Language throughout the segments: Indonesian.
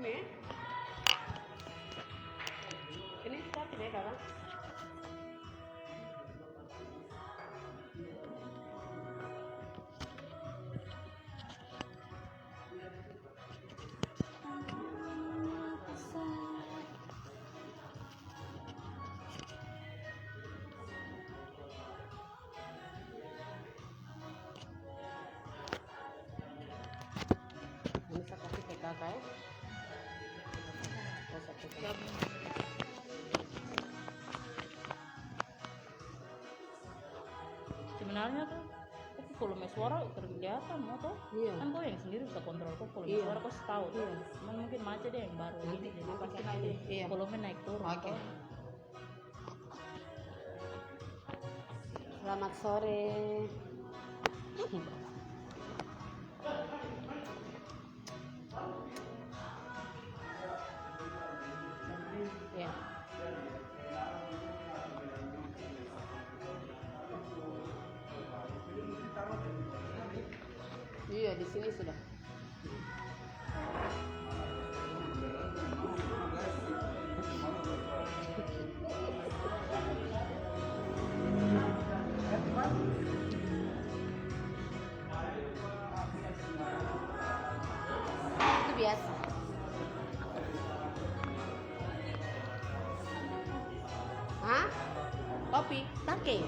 Ini tapi deh kakak. Ini saya kasih ke kakak ya. Sebenarnya tuh volume suara kelihatan mau tuh. Iya. Kan kau yang sendiri bisa kontrol kok volume Iya. suara kau tahu tuh. Iya. Cuman mungkin macet deh yang baru Nanti- ini jadi nanti pasti kita nanti ini, iya. volume naik turun. Oke. Toh. Selamat sore. Ya. Iya, di sini sudah. Itu biasa. Hah? Kopi? Take.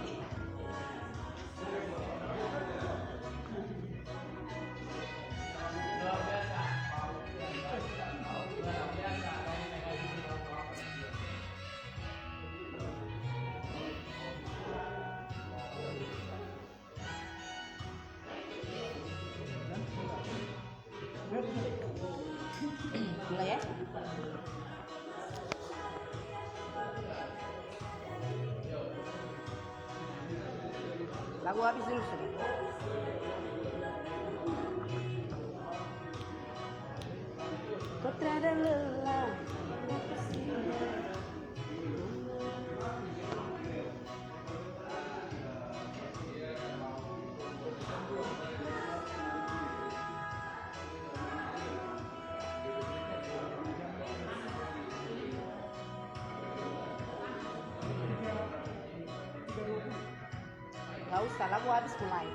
Mulai ya. Lagu habis dulu sudah. Kau tiada lelah. Gak usah, lagu habis mulai.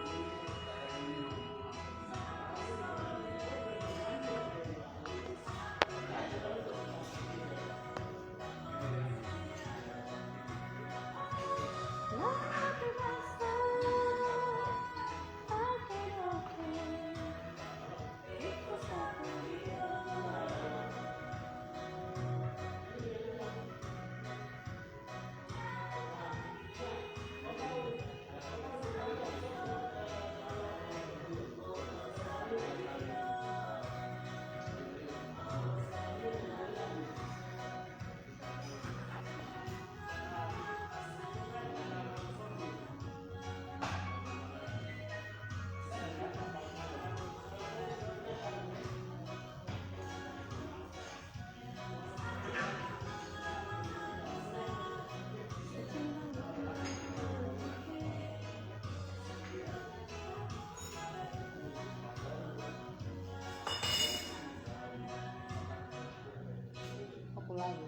Aku lagi.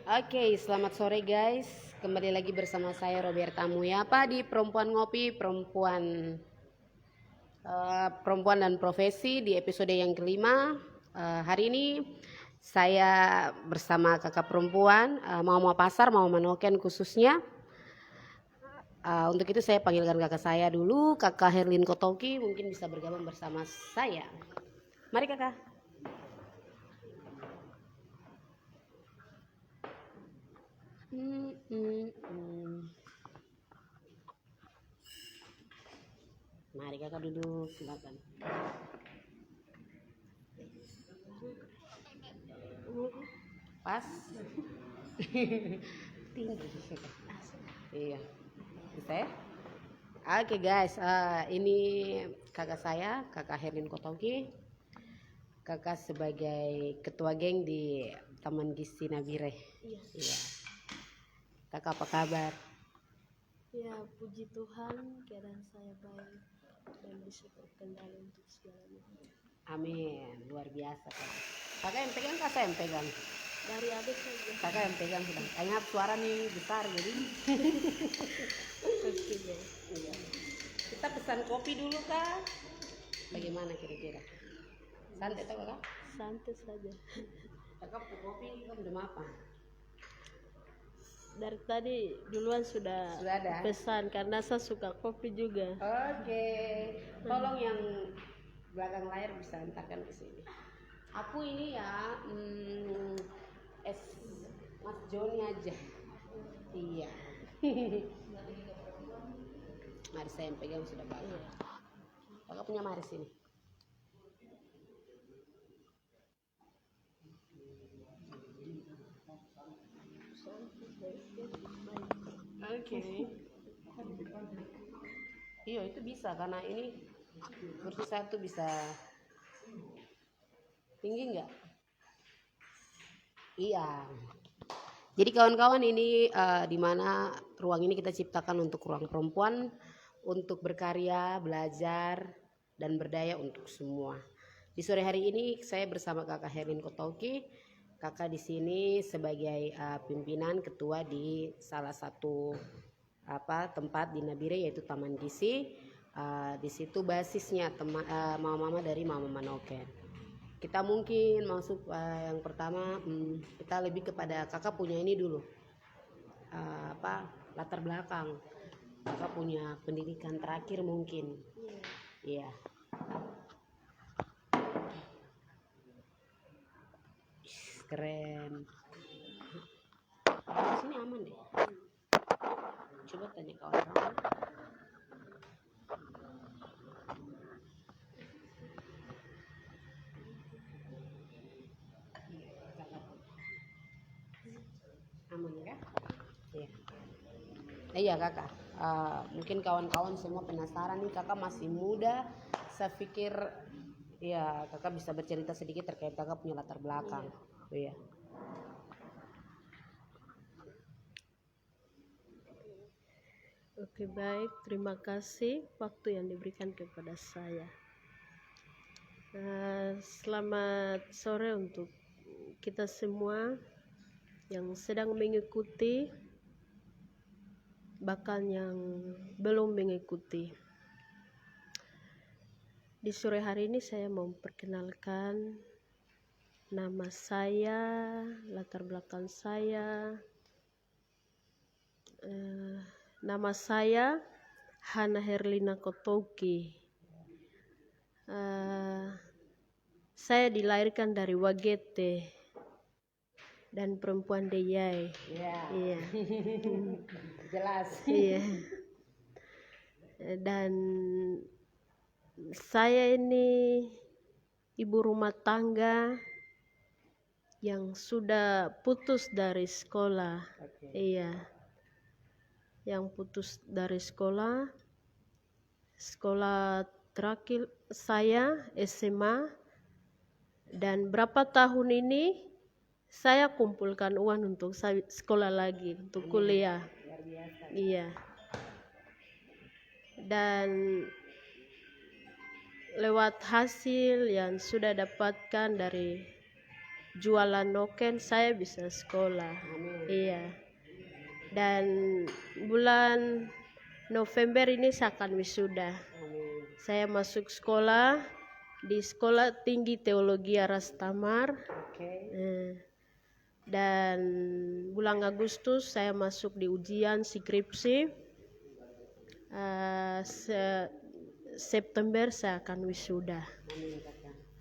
Oke, selamat sore guys. Kembali lagi bersama saya Roberta Muyapa di Perempuan Ngopi, Perempuan dan Profesi di episode yang kelima. Hari ini saya bersama kakak perempuan, Mama Pasar, Mama Manoken khususnya. Untuk itu saya panggilkan kakak saya dulu, kakak Herlin Kotoki, mungkin bisa bergabung bersama saya. Mari kakak. Mari kakak duduk, silakan. Pas. Tinggi. Iya. Bisa ya? Oke guys, ini kakak saya, kakak Herlin Kotoki. Kakak sebagai ketua geng di Taman Gizi Nabire. Iya. Kakak apa kabar? Ya, puji Tuhan, keadaan saya baik. dan bisa berkendali untuk segalanya. Amin, luar biasa Kak. Kakak yang pegang, kakak yang pegang. Dari adik saja. Kakak yang pegang sudah. Ingat suara nih besar jadi. Oke deh. Iya. Kita pesan kopi dulu Kak. Bagaimana kira-kira? Santai toh Kak? Santai saja. Kakak kopi kamu udah apa? Dari tadi duluan sudah ada? pesan karena saya suka kopi juga. Oke. Tolong yang belakang layar bisa antarkan ke sini. Aku ini ya es Mas Joni aja. Iya. Mari saya yang pegang sudah bagus. Kakak punya mari sini. Oke. Iya itu bisa karena ini kursi satu bisa tinggi nggak? Iya. Jadi kawan-kawan ini di mana ruang ini kita ciptakan untuk ruang perempuan untuk berkarya, belajar dan berdaya untuk semua. Di sore hari ini saya bersama Kakak Herlin Kotoki. Kakak di sini sebagai pimpinan ketua di salah satu tempat di Nabire yaitu Taman Gizi. Di situ basisnya mama-mama dari Mama Manoken. Kita mungkin masuk yang pertama kita lebih kepada kakak punya ini dulu latar belakang kakak punya pendidikan terakhir mungkin iya keren di sini aman deh coba tanya kawan-kawan. Aman ya? Iya. Iya kakak. Mungkin kawan-kawan semua penasaran nih kakak masih muda. Saya pikir ya kakak bisa bercerita sedikit terkait kakak punya latar belakang. Iya. Oke baik, terima kasih waktu yang diberikan kepada saya. Selamat sore untuk kita semua yang sedang mengikuti, bahkan yang belum mengikuti. Di sore hari ini saya mau memperkenalkan nama saya, latar belakang saya. Nama saya Hana Herlina Kotoki. Saya dilahirkan dari Wagete dan perempuan Deyai. Iya. Jelas. Iya. Dan saya ini ibu rumah tangga yang sudah putus dari sekolah. Iya. Yang putus dari sekolah terakhir saya SMA, dan berapa tahun ini saya kumpulkan uang untuk sekolah lagi, untuk kuliah. Iya. Dan lewat hasil yang sudah dapatkan dari jualan noken saya bisa sekolah. Iya. Dan bulan November ini saya akan wisuda. Saya masuk sekolah di Sekolah Tinggi Teologi Rastamar. Dan bulan Agustus saya masuk di ujian skripsi. September saya akan wisuda.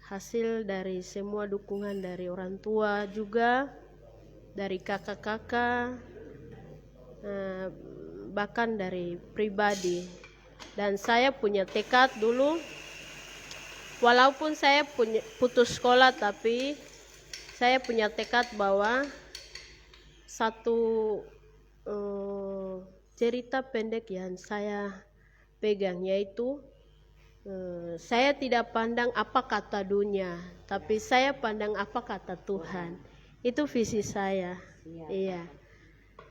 Hasil dari semua dukungan dari orang tua juga, dari kakak-kakak, bahkan dari pribadi. Dan saya punya tekad dulu, walaupun saya putus sekolah, tapi saya punya tekad bahwa satu cerita pendek yang saya pegang, yaitu saya tidak pandang apa kata dunia, tapi saya pandang apa kata Tuhan. Itu visi saya. Iya.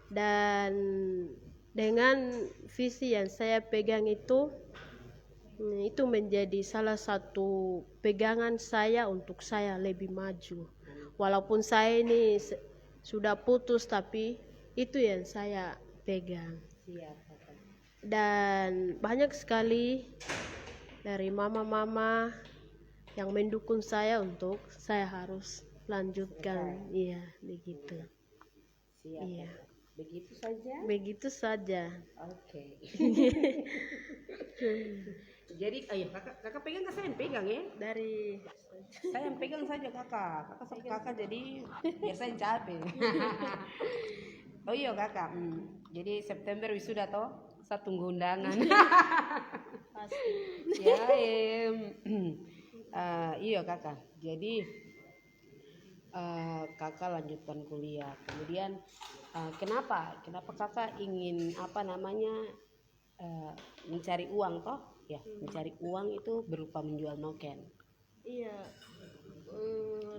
Dan dengan visi yang saya pegang itu, Itu menjadi salah satu pegangan saya untuk saya lebih maju. Walaupun saya ini sudah putus, tapi itu yang saya pegang. Siap, Kakak. Dan banyak sekali dari mama-mama yang mendukung saya untuk saya harus lanjutkan. Iya, begitu. Siap. Iya. Kakak. Begitu saja. Begitu saja. Oke. Jadi, ayo kakak pegang, saya yang pegang ya. Dari Saya yang pegang saja kakak. Kakak jadi biar saya capek. Oh iya kakak. Jadi September wisuda toh. Saya tunggu undangan. pasti. Ya, iya kakak. Jadi kakak lanjutkan kuliah. Kemudian kenapa kakak ingin mencari uang toh? Ya, mencari uang itu berupa menjual noken. Iya,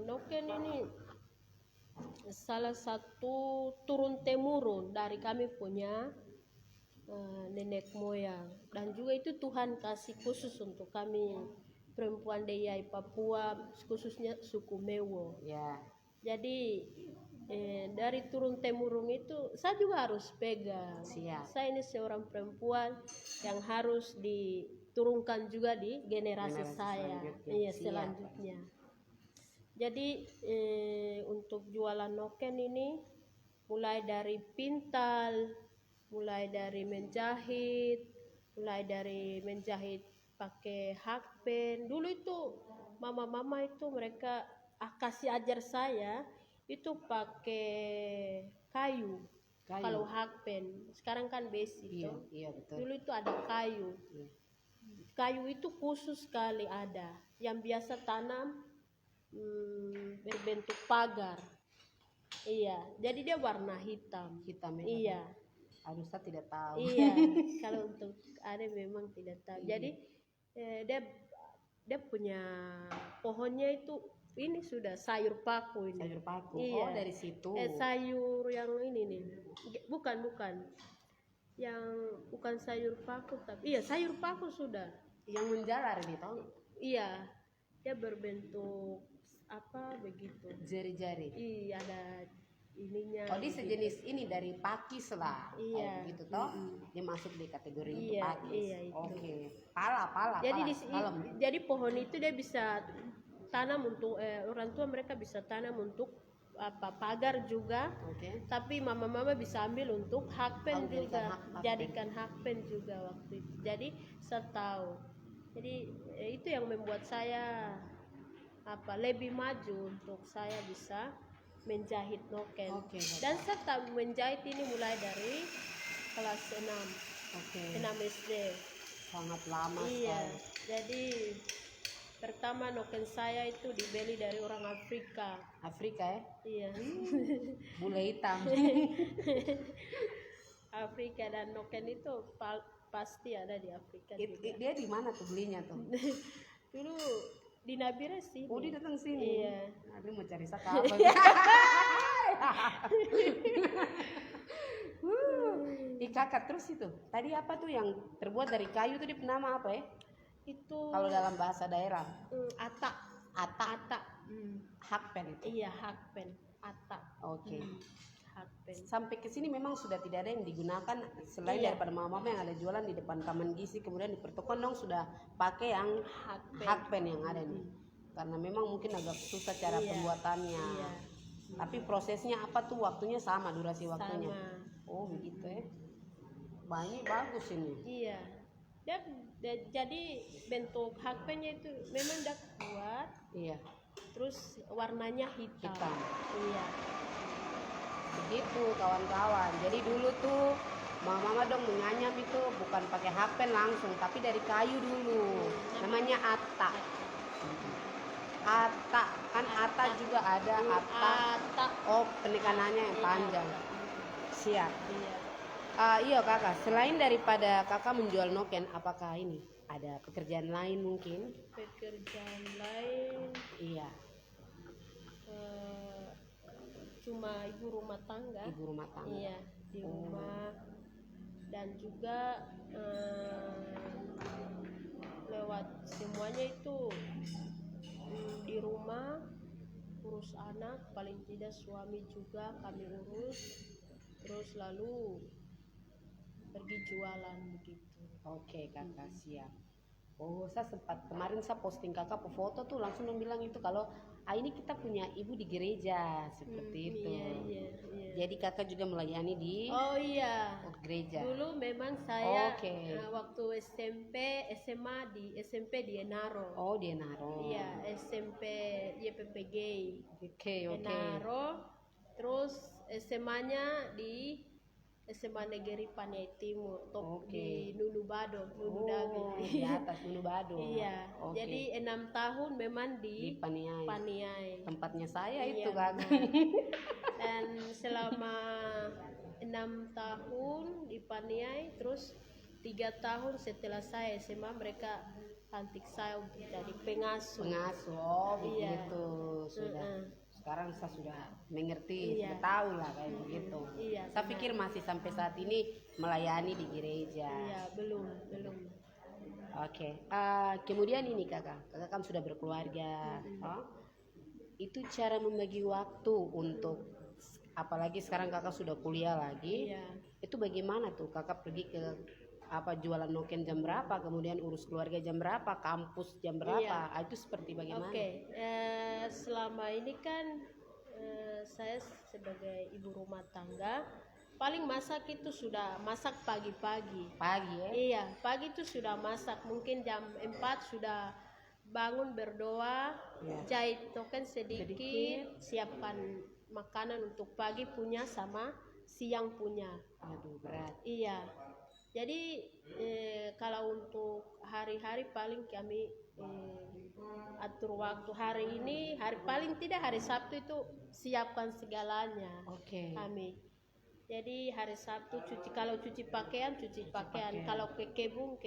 noken ini salah satu turun temurun dari kami punya nenek moyang, dan juga itu Tuhan kasih khusus untuk kami perempuan Deyai Papua, khususnya suku Mewo. Ya. Jadi dari turun temurun itu saya juga harus pegang. Siap. Saya ini seorang perempuan yang harus diturunkan juga di generasi saya. selanjutnya. Iya, Siap. selanjutnya. Jadi untuk jualan noken ini mulai dari pintal, mulai dari menjahit pakai hakpen. Dulu itu mama-mama itu mereka kasih ajar saya itu pakai kayu. Kalau hakpen, sekarang kan besi. Iya, iya betul. Dulu itu ada kayu. Iya. Kayu itu khusus sekali ada, yang biasa tanam berbentuk pagar. Iya, jadi dia warna hitam. Hitam ya. Iya. Aduh, saya tidak tahu. Iya, kalau untuk ada memang tidak tahu. Jadi dia punya pohonnya itu ini sudah sayur paku ini. Sayur paku. Iya. Oh, dari situ. Sayur yang ini nih. Bukan. Yang bukan sayur paku tapi iya sayur paku sudah. Yang menjalar ini tahu? Iya. Dia berbentuk apa begitu. Jari-jari. Iya, ada ininya. Oh, dia sejenis ini dari pakis lah. Iya. Gitu toh. Dia masuk di kategori itu Iya, pakis. iya, itu. Oke. Pala. Jadi palem. jadi pohon itu dia bisa tanam untuk orang tua mereka bisa tanam untuk pagar juga. Oke. Tapi mama-mama bisa ambil untuk hakpen juga, hakpen. jadikan hakpen juga waktu itu. Jadi saya tahu. Jadi itu yang membuat saya lebih maju untuk saya bisa menjahit noken. Oke, Dan saya tahu menjahit ini mulai dari kelas 6. Oke. 6 SD. Sangat lama Iya. sekali. Jadi pertama noken saya itu dibeli dari orang Afrika. Afrika ya? Iya. Bule hitam. Afrika, dan noken itu pasti ada di Afrika juga. Dia di mana tuh belinya tuh? Dulu di Nabire sih. Oh, dia datang sini. Iya. Aduh, mau cari apa? Kakak terus itu. Tadi apa tuh yang terbuat dari kayu tuh, dia nama apa ya? Itu Kalau dalam bahasa daerah. atak. Hakpen itu. Iya, hakpen. Atak. Oke. Hakpen. Sampai ke sini memang sudah tidak ada yang digunakan selain Iya. daripada mama yang ada jualan di depan Taman Gizi, kemudian di pertokoan dong sudah pakai yang hakpen yang ada nih. Karena memang mungkin agak susah cara Iya. pembuatannya. Iya. Tapi prosesnya apa tuh, waktunya sama, durasi waktunya. Sama. Oh begitu ya. Banyak bagus ini. Iya. Jadi bentuk hakpennya itu memang dak buat, Iya. terus warnanya hitam. Iya. Begitu kawan-kawan. Jadi dulu tuh mama dong menganyam itu bukan pakai hakpen langsung, tapi dari kayu dulu. Namanya atak. Atak kan atak juga ada atak. Atak. Oh, penekanannya yang panjang. Siap. Iya. Iya kakak, selain daripada kakak menjual noken, apakah ini ada pekerjaan lain mungkin? Pekerjaan lain Iya, cuma ibu rumah tangga. ibu rumah tangga. Iya, di rumah. Dan juga semuanya itu di rumah, urus anak, paling tidak suami juga kami urus, terus lalu pergi jualan begitu. Oke kakak, siap. Oh, saya sempat kemarin saya posting kakak foto tuh langsung bilang itu kalau ini kita punya ibu di gereja seperti itu. Iya. Jadi kakak juga melayani di Oh iya. gereja. Dulu memang saya Oke. waktu SMA di SMP di Enaro. Oh, di Enaro. Iya, SMP YPPG. Oke. Enaro. Terus SMA-nya di SMA Negeri Paniai Timur, di Nunubado, Nunudabi. Di atas Nunubado. Iya. Oke. Jadi 6 tahun memang di Paniai. Paniai. Tempatnya saya Iya, itu kakak. Dan selama 6 tahun di Paniai, terus 3 tahun setelah saya SMA mereka lantik saya untuk jadi pengasuh. Pengasuh, oh Iya. begitu sudah. Sekarang saya sudah mengerti, Iya. sudah tahu lah kayak begitu. Iya, Saya pikir masih sampai saat ini melayani di gereja. Iya, belum. Oke. Kemudian ini kakak kan sudah berkeluarga. Oh, itu cara membagi waktu untuk, apalagi sekarang kakak sudah kuliah lagi. Iya. Itu bagaimana tuh kakak pergi ke jualan noken jam berapa, kemudian urus keluarga jam berapa, kampus jam berapa, itu seperti bagaimana? Oke. Selama ini kan saya sebagai ibu rumah tangga paling masak itu sudah masak pagi-pagi. Pagi ya? Iya, pagi itu sudah masak, mungkin jam 4 sudah bangun berdoa, jahit token sedikit, siapkan makanan untuk pagi punya sama siang punya. Aduh, berat. Iya. Jadi kalau untuk hari-hari paling kami atur waktu hari ini, paling tidak hari Sabtu itu siapkan segalanya. Oke. Kami. Jadi hari Sabtu kalau cuci pakaian, kalau ke kebun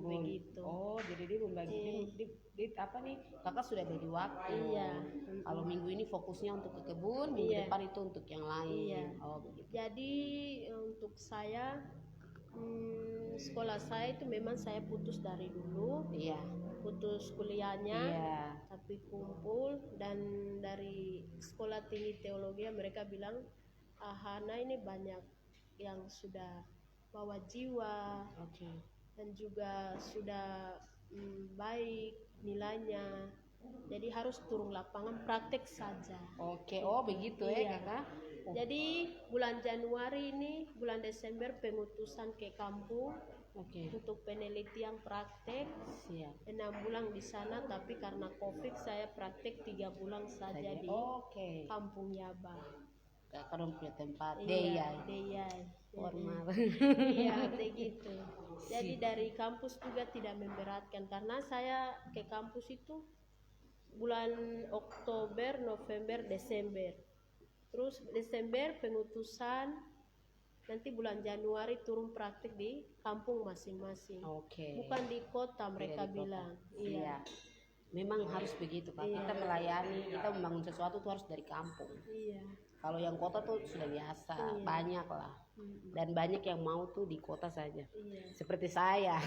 begitu. Oh, jadi dia membagi di apa nih? Kakak sudah bagi waktu. Iya. Kalau minggu ini fokusnya untuk ke kebun, minggu depan itu untuk yang lain. Iya. Oh, begitu. Jadi untuk saya sekolah saya itu memang saya putus dari dulu. Iya. Putus kuliahnya. Iya. Tapi kumpul, dan dari sekolah tinggi teologi mereka bilang, Hana ini banyak yang sudah bawa jiwa. Oke. Dan juga sudah baik nilainya, jadi harus turun lapangan praktek saja. Oke. Oh begitu ya kakak. Jadi bulan Januari ini, bulan Desember pengutusan ke kampung untuk penelitian praktek. Siap. 6 bulan di sana, tapi karena COVID saya praktek 3 bulan saja di kampung Yaba. Kakak dong punya tempat. Iya. Formal. Iya, begitu. Jadi dari kampus juga tidak memberatkan, karena saya ke kampus itu bulan Oktober, November, Desember. Terus Desember pengutusan, nanti bulan Januari turun praktik di kampung masing-masing. Bukan di kota mereka bilang. Iya. Memang harus begitu Pak. Kita melayani, kita membangun sesuatu tuh harus dari kampung. Iya. Kalau yang kota tuh sudah biasa, banyak lah. Dan banyak yang mau tuh di kota saja. Seperti saya.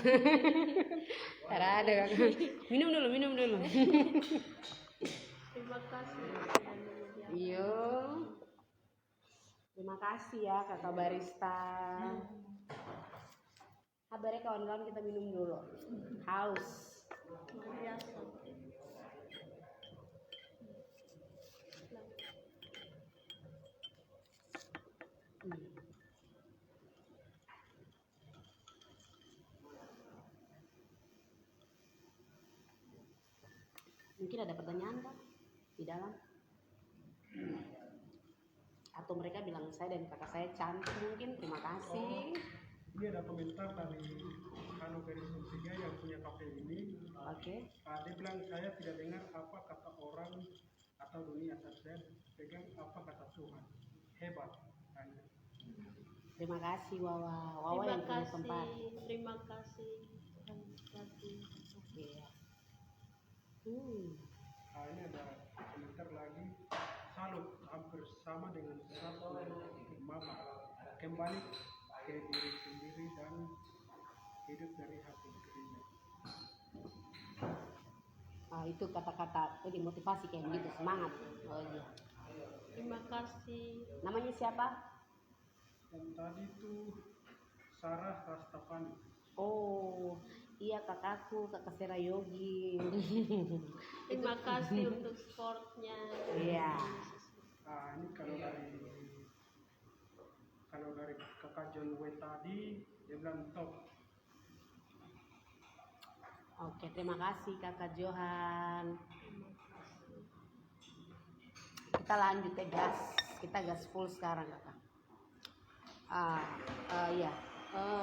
Ada. Minum dulu. Terima kasih. Iya. Terima kasih ya kakak barista. Kabarnya kawan-kawan, kita minum dulu. Haus. Biasa. Mungkin ada pertanyaan Kak di dalam? Atau mereka bilang saya dan kakak saya cantik mungkin? Terima kasih. Ini ada komentar dari Kano Perisumsinya yang punya kafe ini. Dia bilang, saya tidak dengar apa kata orang atau dunia, tapi saya pegang apa kata Tuhan. Hebat. Terima kasih Wawa yang punya tempat. Terima kasih. Ini ada komentar lagi. Salut, hampir sama dengan satu mama. Kembali ke diri sendiri dan hidup dari hati gereja. Itu kata-kata motivasi kayak begitu, semangat. Oh iya. Terima kasih. Namanya siapa? Yang tadi itu Sarah Rastafani. Oh iya, kakakku, kakak Serayogi. Terima kasih untuk supportnya. Iya. Ini kalau dari kakak John W tadi dia bilang top. Oke, terima kasih kakak Johan. Kita lanjut ya, kita gas full sekarang kakak.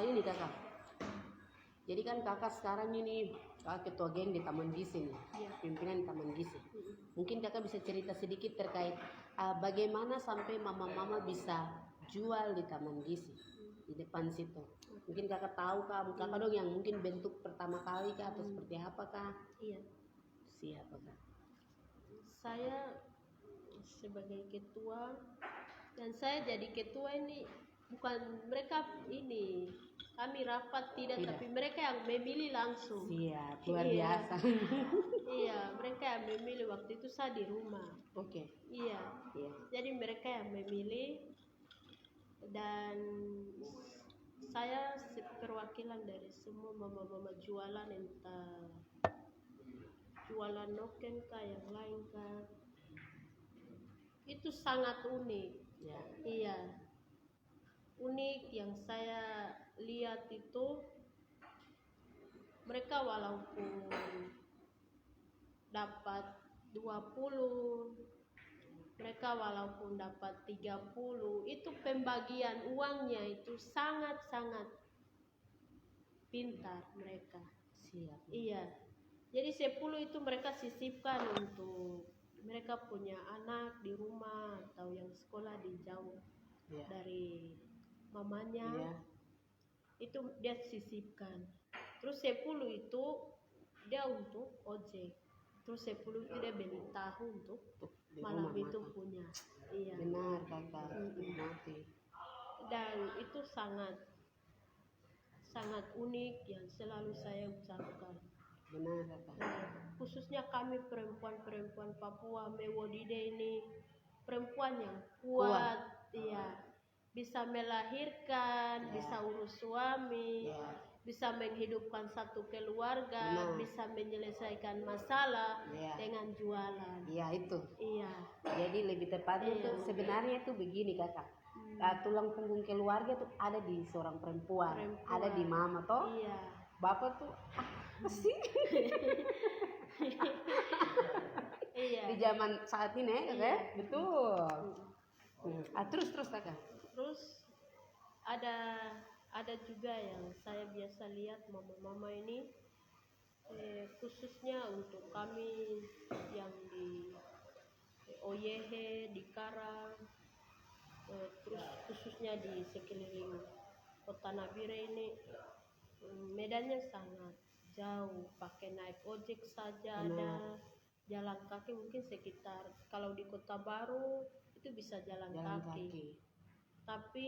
Ini kakak. Jadi kan kakak sekarang ini ketua geng di Taman Gizi nih, pimpinan Taman Gizi. Mungkin kakak bisa cerita sedikit terkait bagaimana sampai mama-mama bisa jual di Taman Gizi di depan situ. Mungkin kakak tahu kak dong yang mungkin bentuk pertama kali kak atau seperti apa kak? Iya. Siapa kak? Saya sebagai ketua, dan saya jadi ketua ini bukan mereka ini kami rapat tidak. Tapi mereka yang memilih langsung. Siap, luar biasa. Iya, mereka yang memilih. Waktu itu saya di rumah. Oke. Iya. Jadi mereka yang memilih, dan saya perwakilan dari semua mama-mama jualan, entah jualan noken kah yang lain kah. Itu sangat unik. Ya. Iya. Unik yang saya lihat itu, mereka walaupun dapat 20, mereka walaupun dapat 30, itu pembagian uangnya itu sangat-sangat pintar mereka. Siap. Iya. Jadi 10 itu mereka sisipkan untuk mereka punya anak di rumah atau yang sekolah di jauh dari mamanya. Itu dia sisipkan. Terus 10 itu dia untuk ojek. Terus 10 itu dia beli tahu untuk malam itu punya. Iya. Benar kakak. Dan itu sangat unik yang selalu saya ucapkan. Benar kakak. Khususnya kami perempuan Papua Mewodide ini perempuan yang kuat. Iya. Bisa melahirkan, bisa urus suami, bisa menghidupkan satu keluarga, bisa menyelesaikan masalah dengan jualan. Iya itu. Iya. Jadi lebih tepatnya tuh sebenarnya itu begini kakak. Tulang punggung keluarga tuh ada di seorang perempuan. Ada di mama toh. Iya. Bapak tuh sih. Iya. Di zaman saat ini ya kakak. Betul. Terus kakak. Terus ada juga yang saya biasa lihat mama-mama ini, khususnya untuk kami yang di Oyehe, di Karang, terus khususnya di sekeliling kota Nabire ini, medannya sangat jauh, pakai naik ojek saja ada, jalan kaki mungkin sekitar, kalau di Kota Baru itu bisa jalan kaki. Tapi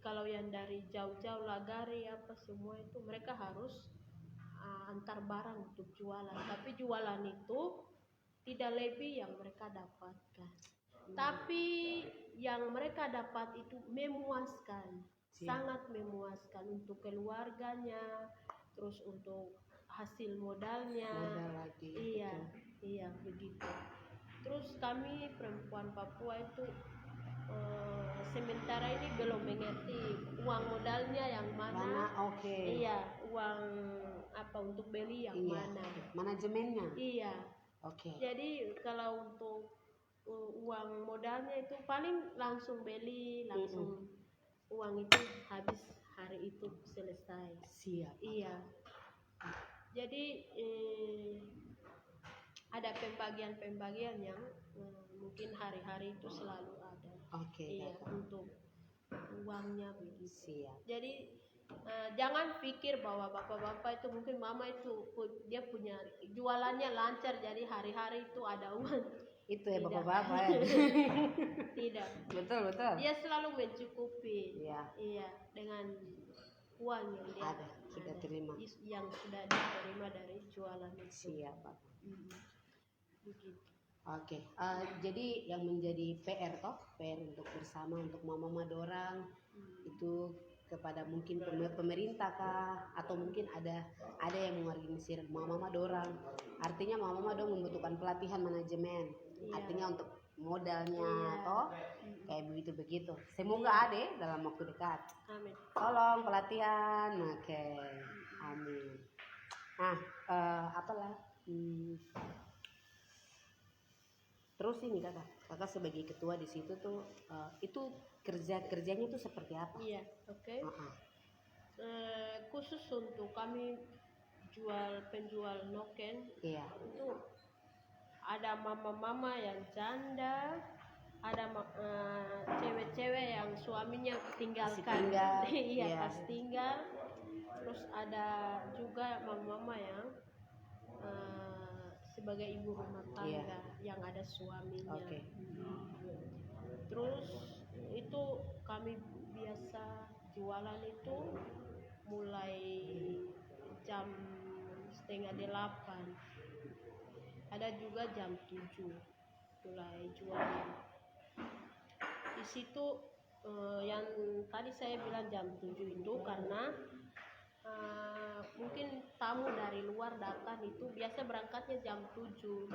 kalau yang dari jauh-jauh Lagari apa semua itu mereka harus antar barang untuk jualan. Tapi jualan itu tidak lebih yang mereka dapatkan. Tapi yang mereka dapat itu memuaskan, sangat memuaskan untuk keluarganya, terus untuk hasil modalnya. Iya begitu. Terus kami perempuan Papua itu sementara ini belum mengerti uang modalnya yang mana. Iya, uang apa untuk beli yang mana. Manajemennya. Iya. Jadi kalau untuk uang modalnya itu paling langsung beli, langsung uang itu habis hari itu selesai. Siap. Iya. Jadi ada pembagian yang mungkin hari-hari itu selalu ada. Iya, untuk uangnya begitu. Jadi jangan pikir bahwa bapak-bapak itu mungkin mama itu dia punya jualannya lancar jadi hari-hari itu ada uang. Itu ya bapak-bapak ya. Tidak. Betul. Dia selalu mencukupi. Iya. Dengan uang yang dia Ada, sudah terima. yang sudah diterima dari jualan itu. Siap, Pak. Begitu. Oke, jadi yang menjadi PR untuk bersama untuk mama-mama dorang itu kepada mungkin pemerintah kah, atau mungkin ada yang mengorganisir mama-mama dorang. Artinya mama-mama dong membutuhkan pelatihan manajemen. Artinya untuk modalnya kayak begitu. Semoga ada dalam waktu dekat. Amin. Tolong pelatihan, oke. Amin. Nah, terus ini kakak sebagai ketua di situ tuh itu kerjanya tuh seperti apa? Iya, oke. Khusus untuk kami penjual noken, itu ada mama-mama yang janda, ada cewek-cewek yang suaminya tinggalkan, pas tinggal. Terus ada juga mama-mama yang sebagai ibu rumah tangga yang ada suaminya. Terus itu kami biasa jualan itu mulai jam 7:30. Ada juga jam 7 mulai jualan. Di situ yang tadi saya bilang jam 7 itu karena mungkin tamu dari luar datang itu biasa berangkatnya jam 7.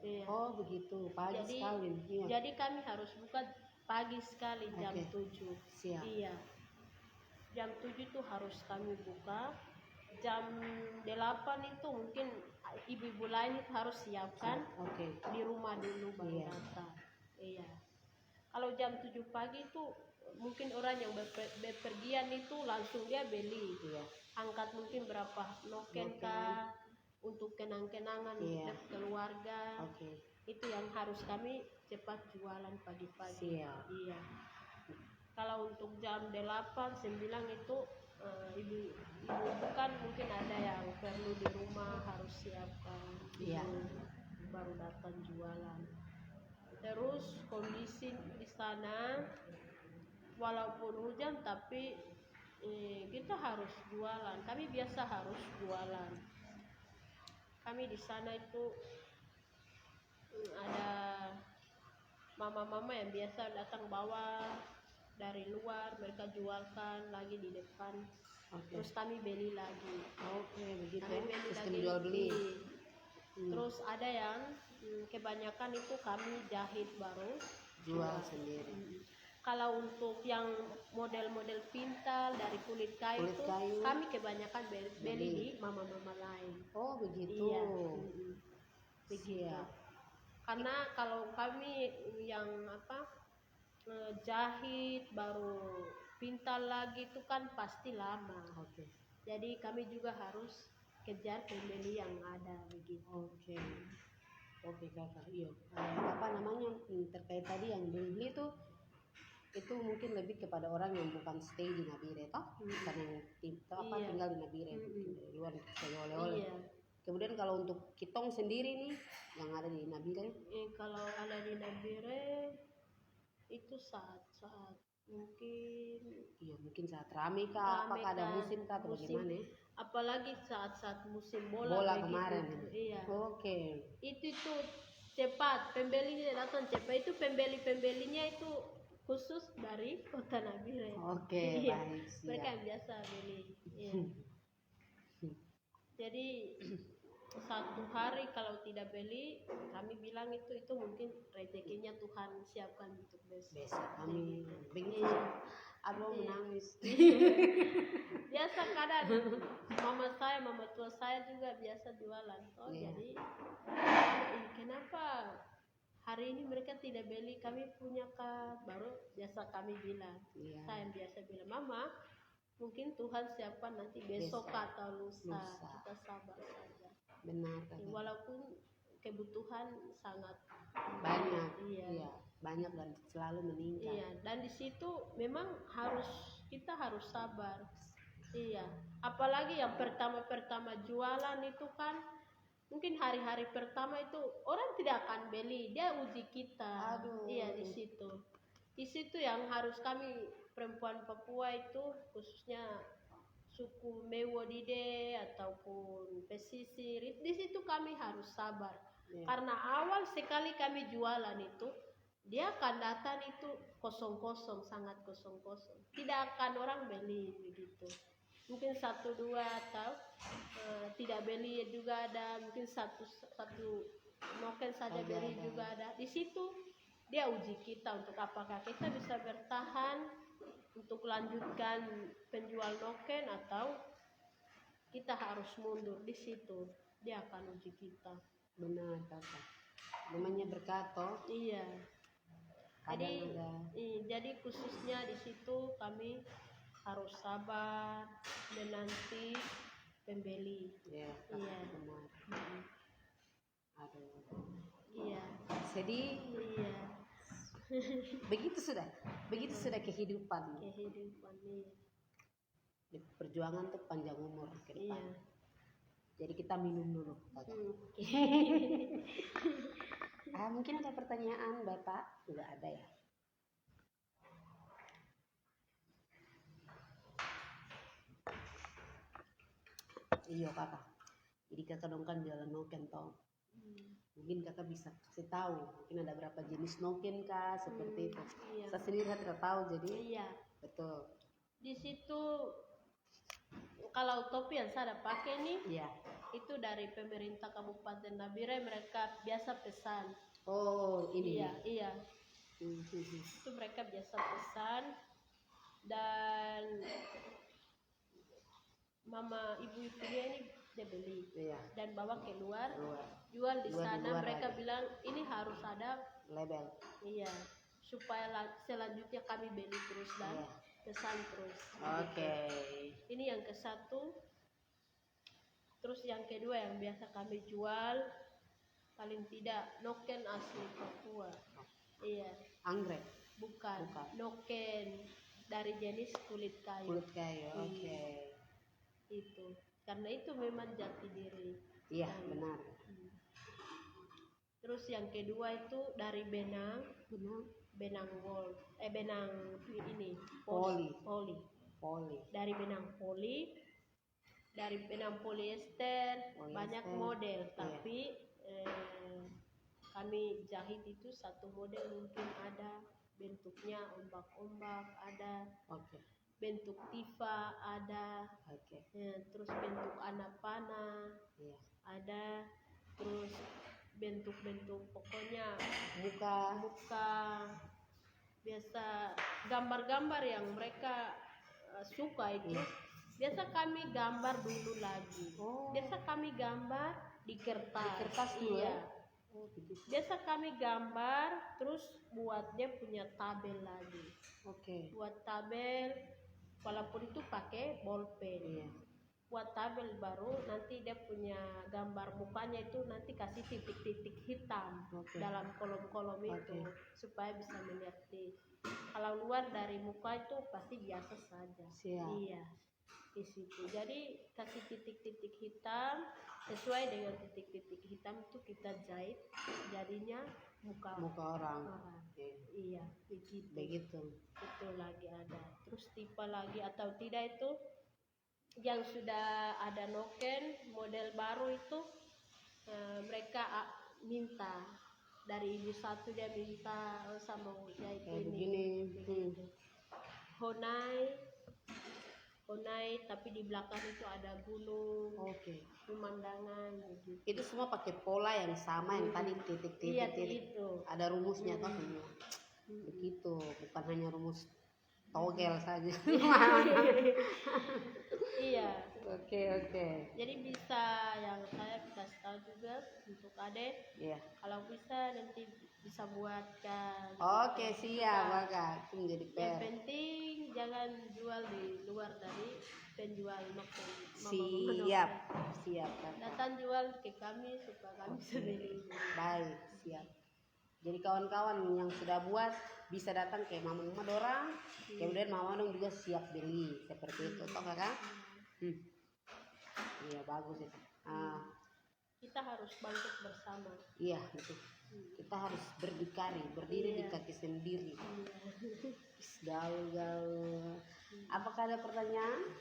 Iya. Oh begitu, pagi sekali. Jadi kami harus buka pagi sekali jam 7. Siap. Iya. Jam 7 itu harus kami buka. Jam 8 itu mungkin ibu-ibu lain itu harus siapkan di rumah dulu baru datang. Iya. Kalau jam 7 pagi itu mungkin orang yang bepergian itu langsung dia beli. Angkat mungkin berapa noken kah untuk kenang-kenangan keluarga. Itu yang harus kami cepat jualan pagi-pagi. Iya. Kalau untuk jam 8, 9 itu ibu kan mungkin ada yang perlu di rumah harus siapkan. Baru datang jualan. Terus kondisi di sana walaupun hujan tapi kita harus jualan. Kami biasa harus jualan. Kami di sana itu ada mama-mama yang biasa datang bawa dari luar, mereka jualkan lagi di depan. Terus kami beli lagi. Begitu. Kami beli Sistem lagi. jual beli. Terus ada yang kebanyakan itu kami jahit baru jual sendiri. Kalau untuk yang model-model pintal dari kulit kayu, kami kebanyakan beli di mama-mama lain. Oh begitu. Iya. Begitu. Karena kalau kami yang jahit baru pintal lagi itu kan pasti lama. Jadi kami juga harus kejar pembeli yang ada begitu. Oke kakak. Iya. Terkait tadi yang beli itu mungkin lebih kepada orang yang bukan stay di Nabire bukan yang tinggal di Nabire dari luar untuk oleh-oleh. Kemudian kalau untuk kitong sendiri nih yang ada di Nabire, kalau ada di Nabire itu saat mungkin saat rame kah, apakah ada musim kah atau bagaimana? Apalagi saat musim bola kemarin. Iya. Itu cepat, pembelinya datang cepat. Itu pembelinya itu khusus dari kota Nabire. Baik. Mereka yang biasa beli. Jadi satu hari kalau tidak beli, kami bilang itu mungkin rezekinya Tuhan siapkan untuk besok. Amin. Begitu. Abang menangis. Biasa kadang mama tua saya juga biasa jualan. Jadi kenapa hari ini mereka tidak beli, kami punya kah? Baru biasa kami bilang. Saya yang biasa bilang, Mama, mungkin Tuhan siapkan nanti besok atau lusa. Kita sabar saja. Benar. Walaupun kebutuhan sangat banyak. Banyak dan selalu meningkat. Dan di situ memang kita harus sabar. Apalagi yang pertama jualan itu kan mungkin hari-hari pertama itu orang tidak akan beli, dia uji kita. Di situ. Di situ yang harus kami perempuan Papua itu khususnya suku Mewodide ataupun pesisir, di situ kami harus sabar. Karena awal sekali kami jualan itu, dia akan datang itu kosong-kosong, sangat kosong-kosong. Tidak akan orang beli begitu. Mungkin 1-2 atau tidak beli juga ada, mungkin satu noken saja beli juga ada. Di situ dia uji kita untuk apakah kita bisa bertahan untuk lanjutkan penjual noken atau kita harus mundur. Di situ dia akan uji kita. Benar kakak. Namanya berkat toh. Iya. Kadang ada. Jadi khususnya di situ kami harus sabar menanti pembeli. Iya. Iya. Benar. Aduh. Iya. Sedih. Iya. Begitu sudah kehidupan. Kehidupan ini. Perjuangan tuh panjang umur ke depan. Iya. Jadi kita minum dulu. Mungkin ada pertanyaan Bapak? Nggak ada ya? Iya kakak. Jadi kakak dong kan jualan noken toh. Mungkin kakak bisa kasih tahu. Mungkin ada berapa jenis noken kah seperti itu. Iya. Saya sendiri tidak tahu jadi. Iya. Betul. Di situ kalau topi yang saya pakai nih, Iya. itu dari pemerintah Kabupaten Nabire, mereka biasa pesan. Oh ini. Iya. Itu mereka biasa pesan dan mama ibu dia ini dia beli dan bawa keluar jual di sana. Mereka bilang ini harus ada label. Iya, supaya selanjutnya kami beli terus dan pesan terus. Oke. Ini yang ke-1. Terus yang kedua yang biasa kami jual paling tidak noken asli Papua. Iya. Anggrek. Bukan. Noken dari jenis kulit kayu. Kulit kayu. Oke. Itu. Karena itu memang jati diri. Iya, benar. Terus yang kedua itu dari benang gold. Benang ini poli. Dari benang poli, dari benang polyester, banyak model, tapi kami jahit itu satu model mungkin ada bentuknya ombak-ombak, ada bentuk tifa, ada terus bentuk anak panah, ada terus bentuk-bentuk pokoknya muka biasa gambar-gambar yang mereka suka itu biasa kami gambar dulu lagi. Biasa kami gambar di kertas dulu. Iya. Biasa kami gambar terus buat dia punya tabel lagi. Buat tabel walaupun itu pakai bolpen. Buat tabel baru nanti dia punya gambar mukanya itu nanti kasih titik-titik hitam dalam kolom-kolom itu supaya bisa mengerti. Kalau luar dari muka itu pasti biasa saja. Iya. Di situ. Jadi kasih titik-titik hitam sesuai dengan titik-titik hitam itu kita jahit jadinya muka orang. Iya, begitu. Itu lagi ada. Terus tipe lagi atau tidak itu yang sudah ada noken model baru itu mereka minta dari ibu satu, dia minta sama jahit ini begitu. Honai tapi di belakang itu ada gunung, pemandangan begitu. Itu semua pakai pola yang sama yang tadi titik-titik. Iya, itu. Ada rumusnya toh semua. Begitu, bukan hanya rumus togel saja. Iya. Oke. Jadi bisa yang saya kasih tahu juga untuk adek. Kalau bisa nanti bisa buatkan. Oke, siap Kakak. Itu menjadi Yang penting jangan jual di luar dari penjual noken. Siap Kakak. Datang jual ke kami supaya kami bisa beli. Baik, siap. Jadi kawan-kawan yang sudah buat bisa datang ke mama dorang, kemudian mama dong juga siap beli seperti itu, toh Kakak? Iya, bagus itu. Kita harus bangkit bersama. Iya, betul. Kita harus berdiri di kaki sendiri. Gaul. Apakah ada pertanyaan?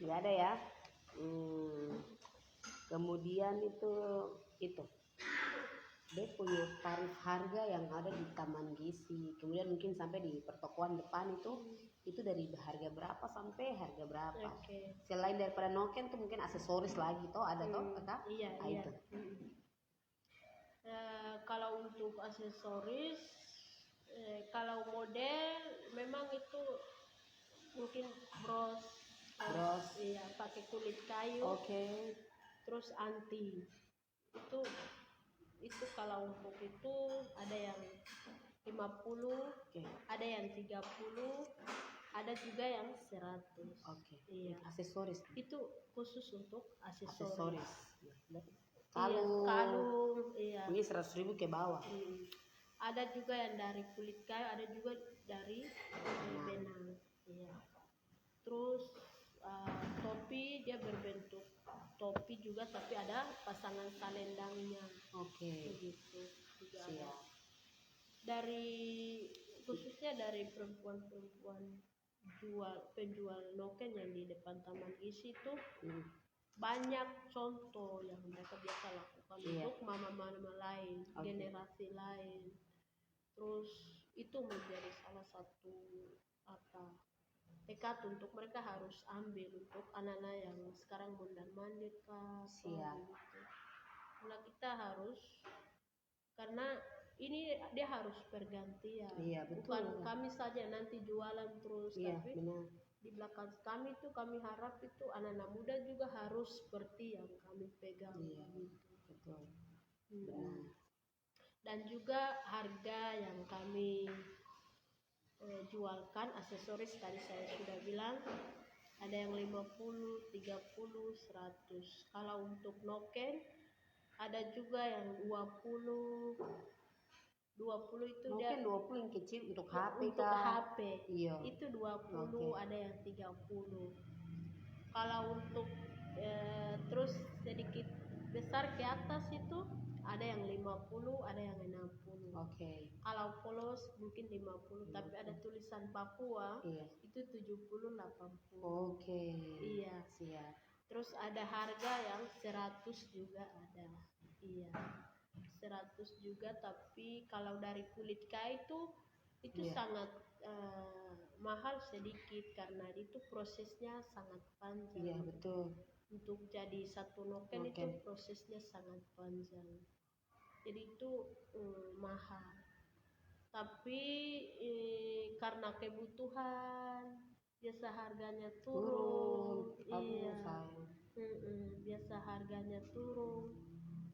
nggak ada ya. Kemudian itu dia punya tarif harga yang ada di Taman Gizi, kemudian mungkin sampai di pertokoan depan itu dari harga berapa sampai harga berapa. Selain daripada noken tuh mungkin aksesoris lagi toh ada toh kakak. Iya, Nah, iya. itu. Kalau untuk aksesoris, kalau model memang itu mungkin bros, iya, pakai kulit kayu, terus anti. Itu kalau untuk itu ada yang 50, ada yang 30, ada juga yang 100. Iya. Aksesoris. Itu khusus untuk aksesoris. Kalung, iya. Ini 100.000 ke bawah. Ada juga yang dari kulit kayu, ada juga dari benang. Iya. Terus topi dia berbentuk topi juga, tapi ada pasangan salendangnya. Begitu juga ada. Dari khususnya dari perempuan-perempuan penjual noken yang di depan Taman Gizi itu banyak contoh yang mereka biasa lakukan untuk mama-mama lain, generasi lain. Terus itu menjadi salah satu tekad untuk mereka harus ambil untuk anak-anak yang sekarang mondar-mandir gitu. Karena kita harus, karena ini dia harus bergantian. Bukan kami saja nanti jualan terus, tapi di belakang kami itu kami harap itu anak-anak muda juga harus seperti yang kami pegang. Gitu. Dan juga harga yang kami jualkan aksesoris tadi saya sudah bilang ada yang 50, 30, 100. Kalau untuk noken ada juga yang 20 itu noken dia 20 yang kecil untuk HP untuk HP. Itu 20, ada yang 30. Kalau untuk terus sedikit besar ke atas itu ada yang 50, ada yang 60. Kalau polos mungkin 50, tapi ada tulisan Papua itu 70, 80. Iya. Terus ada harga yang 100 juga ada. Iya. 100 juga, tapi kalau dari kulit kayu itu sangat mahal sedikit karena itu prosesnya sangat panjang. Untuk jadi satu noken itu prosesnya sangat panjang. Jadi itu mahal. Tapi karena kebutuhan biasa harganya turun. Biasa harganya turun.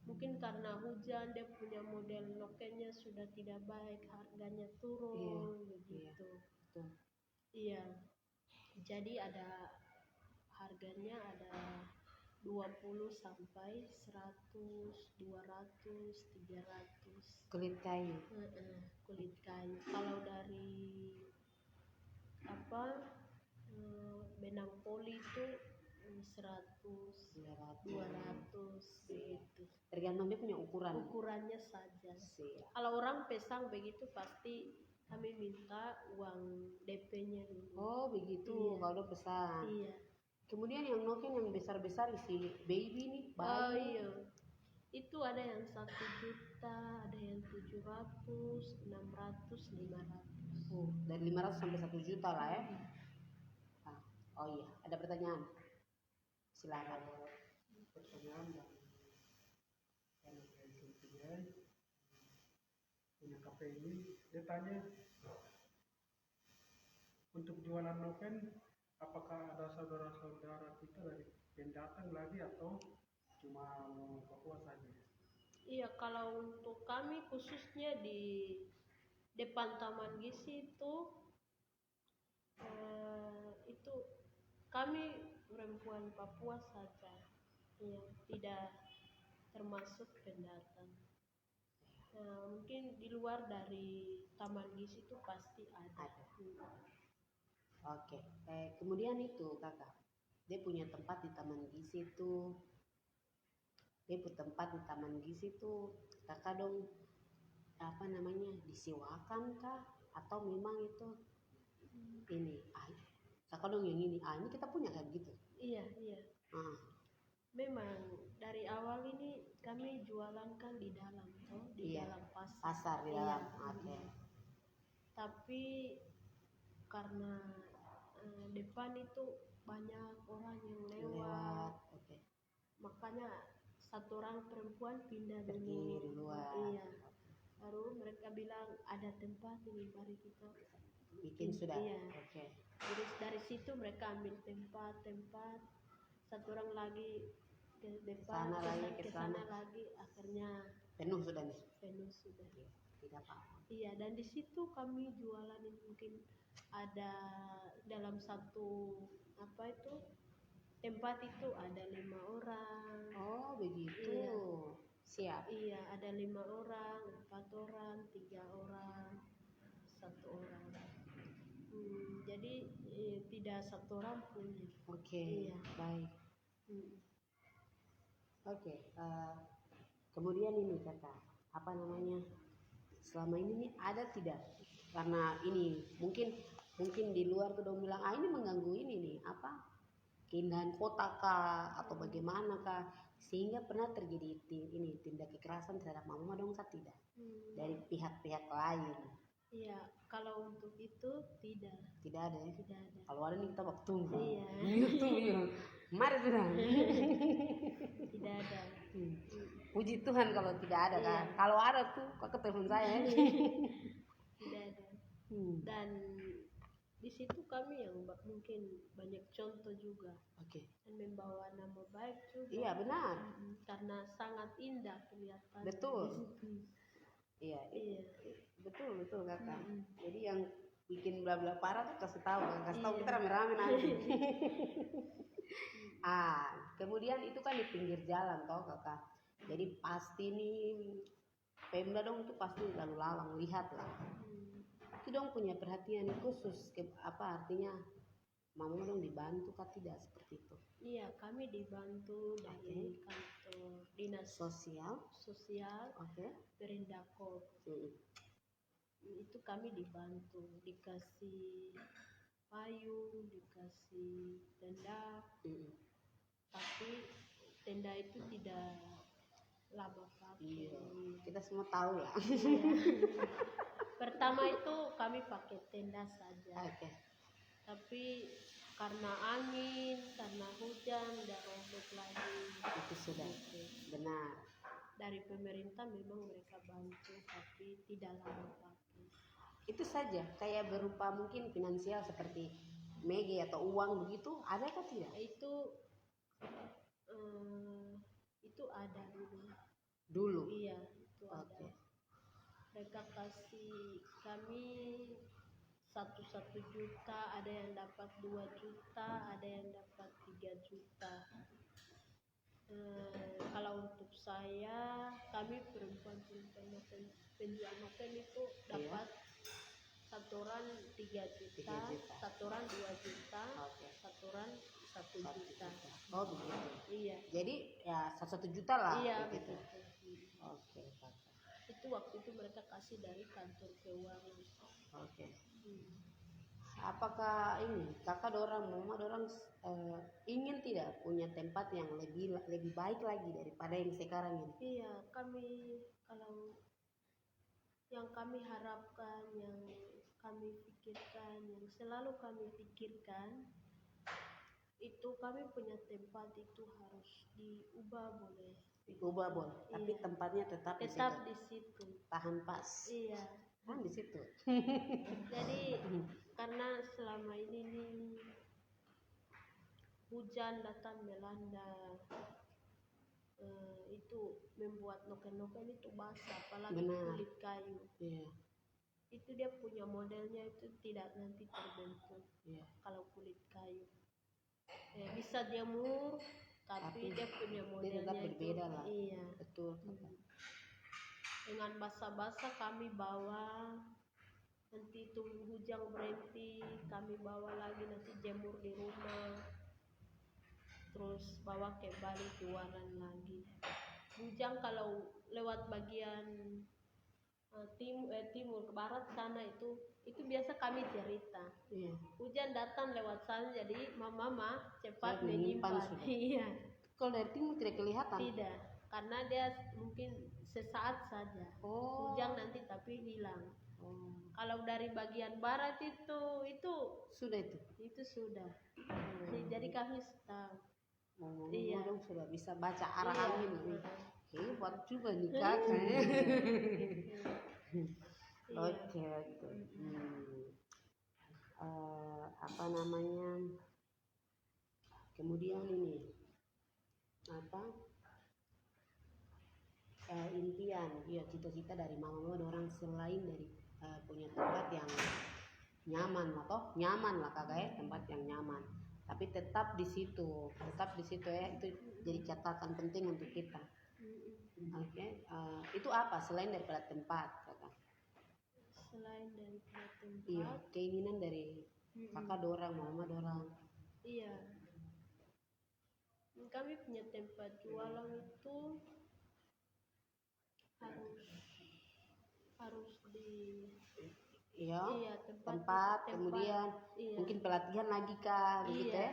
Mungkin karena hujan dia punya model nokennya sudah tidak baik, harganya turun begitu. Iya. Jadi ada harganya ada 20 sampai 100, 200, 300. Kulit kayu. Kulit kayu. Kalau dari benang poli itu 100, 200 begitu. Tergantung dia punya Ukurannya saja. Kalau orang pesang begitu pasti kami minta uang DP-nya dulu. Begitu. Kalau dia pesan. Kemudian yang noken yang besar-besar isi baby nih, bayi. Itu ada yang 1 juta, ada yang 700, 600, 500. Dari 500 sampai 1 juta lah ya. Ada pertanyaan? Silakan. Pertanyaan dari punya kafe ini, dia tanya untuk jualan noken apakah ada saudara-saudara kita dari yang datang lagi atau cuma Papua saja? Iya, kalau untuk kami khususnya di depan Taman Gizi itu kami perempuan Papua saja, tidak termasuk pendatang. Mungkin di luar dari Taman Gizi itu pasti ada. Kemudian itu kakak, dia punya tempat di Taman Gizi itu. Kakak dong disewakan kah atau memang itu ini kakak dong yang ini kita punya kayak gitu. Iya, iya. Ah, Memang dari awal ini kami jualan kan di dalam, toh, di iya. dalam pasar. Pasar di Iya. dalam. Oke. Tapi karena depan itu banyak orang yang Lewat. lewat, Oke. makanya satu orang perempuan pindah Berdiri di dulu. luar. Iya. Baru mereka bilang ada tempat ini, mari kita Bikin sudah. Iya. Oke. Jadi dari situ mereka ambil tempat, satu orang lagi ke depan, Sana lagi, ke ke sana lagi, akhirnya Penuh sudah nih. penuh sudah. Tidak apa-apa. Iya, dan di situ kami jualan ini mungkin ada dalam satu apa itu tempat itu ada 5 orang. Oh begitu. Iya. Siap. Iya, ada 5 orang, 4 orang, 3 orang, 1 orang. Jadi tidak satu orang punya. Oke. Iya. Baik. Hmm. Oke. Kemudian ini kakak, apa namanya? Selama ini nih ada tidak? Karena ini mungkin di luar tuh dong bilang ini mengganggu ini nih apa? Keindahan kota kah atau bagaimana kah? Sehingga pernah terjadi ini tindak kekerasan terhadap mama dong kah tidak? Dari pihak-pihak lain. Iya, kalau untuk itu tidak. Tidak ada ya? Tidak ada. Kalau ada nih kita bakal tunggu. Iya. Tunggu. Mari sudah. Tidak ada. Puji Tuhan kalau tidak ada kan. Iya. Kalau ada tuh kakak telepon saya. Tidak ada. Hmm. Dan di situ kami yang mungkin banyak contoh juga Oke. dan membawa nama baik juga. Iya benar. Karena sangat indah kelihatan. Betul. Di situ. Iya. Iya. Betul kakak. Jadi yang bikin bla bla parah tuh kasih tahu Iya. kita rame-rame nanti. Kemudian itu kan di pinggir jalan toh kakak. Jadi pasti nih Pemda dong tuh pasti lalu lalang lihat lah. Itu dong punya perhatian khusus apa artinya mama dong dibantu kah tidak seperti itu? Iya, kami dibantu dari kantor dinas Sosial. Oke. Perindako. Itu kami dibantu, dikasih payung, dikasih tenda, tapi tenda itu tidak lama pakai. Iya. Kita semua tahu lah. Iya. Pertama itu kami pakai tenda saja. Oke. Tapi karena angin, karena hujan, udah robek lagi. Itu sudah benar. Dari pemerintah memang mereka bantu, tapi tidak lama pakai. Itu saja, kayak berupa mungkin finansial seperti mege atau uang begitu, ada kah tidak? Itu ada dulu. Dulu. Iya, itu ada. Oke. Mereka kasih kami 1 juta, ada yang dapat 2 juta, ada yang dapat 3 juta. Kalau untuk saya, kami perempuan penjual noken itu dapat satu orang 3 juta, satu orang 2 juta, satu orang 1 juta. Oh begitu. Iya. Jadi ya 1 juta lah. Iya begitu. begitu. Oke. Itu waktu itu mereka kasih dari kantor keuangan. Oke. Apakah ini kakak mama ingin tidak punya tempat yang lebih baik lagi daripada yang sekarang ini? Iya, kami kalau yang kami harapkan, yang kami pikirkan, yang selalu kami pikirkan itu kami punya tempat itu harus diubah boleh. Diubah boleh, tapi Iya. tempatnya tetap di situ. Tahan pas. Iya. Kan di situ. Jadi karena selama ini nih hujan datang melanda, itu membuat noken-noken itu basah, apalagi kulit kayu. Iya. Itu dia punya modelnya itu tidak nanti terbentuk. Iya. Kalau kulit kayu bisa jamur, tapi dia punya modelnya tetap berbeda itu. lah. Iya. Betul. Dengan basah-basah kami bawa, nanti tunggu hujan berhenti kami bawa lagi, nanti jemur di rumah, terus bawa ke balik jualan lagi. Hujan kalau lewat bagian timur ke barat sana itu biasa kami cerita. Iya. Hujan datang lewat sana, jadi mama cepat Saya menyimpan menyimpan. sudah. Iya, Kalau dari timur tidak kelihatan. tidak, karena dia mungkin sesaat saja. Oh. Hujan nanti tapi hilang. Oh. Kalau dari bagian barat itu Sudah itu. sudah. Jadi kami tahu. Oh, Iya. dong sudah bisa baca arah Iya. angin. Hebat juga nih Iya. kakak. Iya. Oke, oke. Apa namanya? Kemudian ini apa? Impian, ya cita-cita dari mama orang selain dari punya tempat yang nyaman atau nyaman lah kakak ya, tempat yang nyaman. Tapi tetap di situ ya, itu jadi catatan penting untuk kita. Oke, itu apa selain daripada tempat kakak? Selain dari tempat. Iya, keinginan dari kakak dorang, mama dorang. Iya. Kami punya tempat jualan itu harus di Iya, tempat, kemudian iya. mungkin pelatihan lagi kak, begitu ya?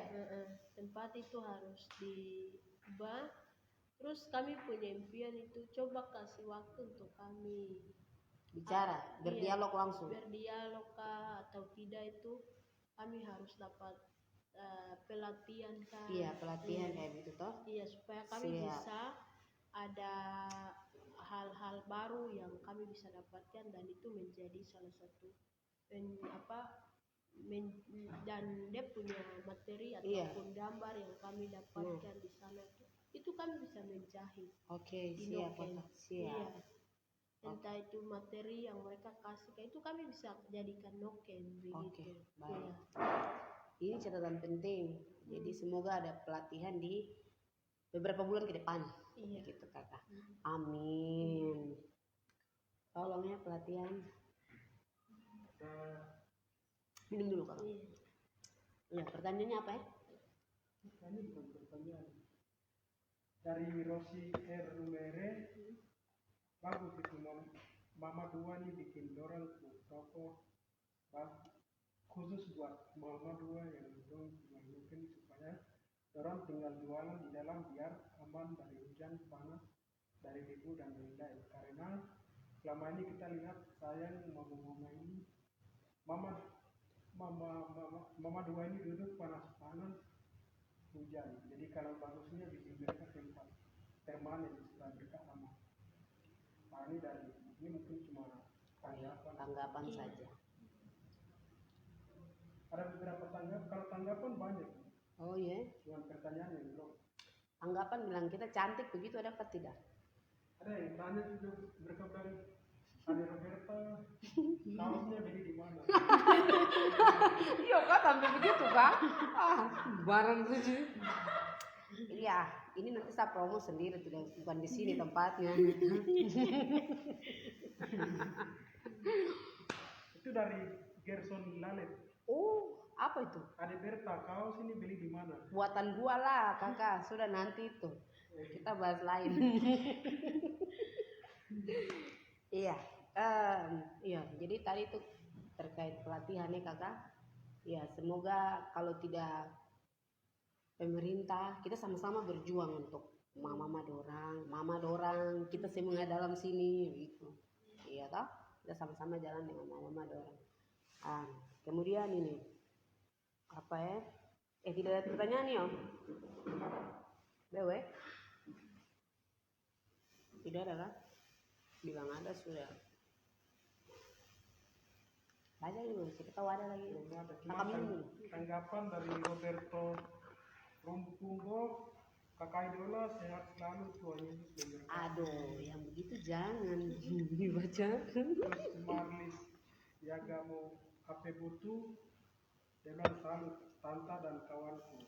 Tempat itu harus diubah. Terus kami punya impian itu coba kasih waktu untuk kami Bicara, berdialog langsung. berdialog kah atau tidak, itu kami harus dapat pelatihan kah. Iya, pelatihan kayak gitu toh. Iya, supaya kami Siap. bisa ada hal-hal baru yang kami bisa dapatkan, dan itu menjadi salah satu dan dia punya materi ataupun gambar yang kami dapatkan di sana, itu kami bisa menjahit. Oke, di siap noken. kakak, siap. Iya. Entah itu materi yang mereka kasih, itu kami bisa jadikan noken begitu. Oke, baik. Iya. Ini catatan penting. Jadi semoga ada pelatihan di beberapa bulan ke depan. Iya. Begitu kakak. Amin. Tolong ya pelatihan. Minum dulu kakak. Iya. Ya, pertanyaannya apa ya? Ini bukan pertanyaan. Dari Rosi R. Lumere, bagus itu mama dua nih bikin dorang ke toko khusus buat mama dua yang dong mungkin supaya dorang tinggal jualan di dalam biar aman dari hujan, panas, dari debu dan lain-lain. Karena selama ini kita lihat sayang mama ini, mama dua ini duduk panas-panas hujan. Jadi kalau bagusnya bikin mereka tempat permanen supaya mereka aman. Nah, ini mungkin cuma Tanggapan saja. ada beberapa kalau tanggapan banyak. Oh iya. Cuma pertanyaan yang belum. Tanggapan bilang kita cantik begitu, ada apa tidak? Ada yang tanya juga, mereka bilang Ade Roberta kaosnya beli di mana? Iya kak, sampai begitu kak. Barang saja. Iya, ini nanti saya promo sendiri, tidak bukan di sini tempatnya. Itu dari Gerson Lalet. Oh, apa itu? Ade Berta, kaos ini beli di mana? Buatan gua lah kakak, sudah nanti itu kita bahas lain. Iya, iya. Jadi tadi itu terkait pelatihan nih kakak. Ya semoga kalau tidak pemerintah, kita sama-sama berjuang untuk mama dorang, kita semua dalam sini gitu. Iya toh, kita sama-sama jalan dengan mama dorang. Kemudian ini apa ya? Tidak ada pertanyaan nih om. Dewe? Tidak ada kan? Bilang ada sudah. Baca dulu, siapa tahu ada lagi. Cuma tanggapan dari Roberto Rompunggo, kakak idola sehat selalu, Tuhan Yesus memberkati. Aduh, yang begitu jangan dibaca. Terus Marlis Yagamo Apebutu, dia bilang salut Tanta dan kawanku.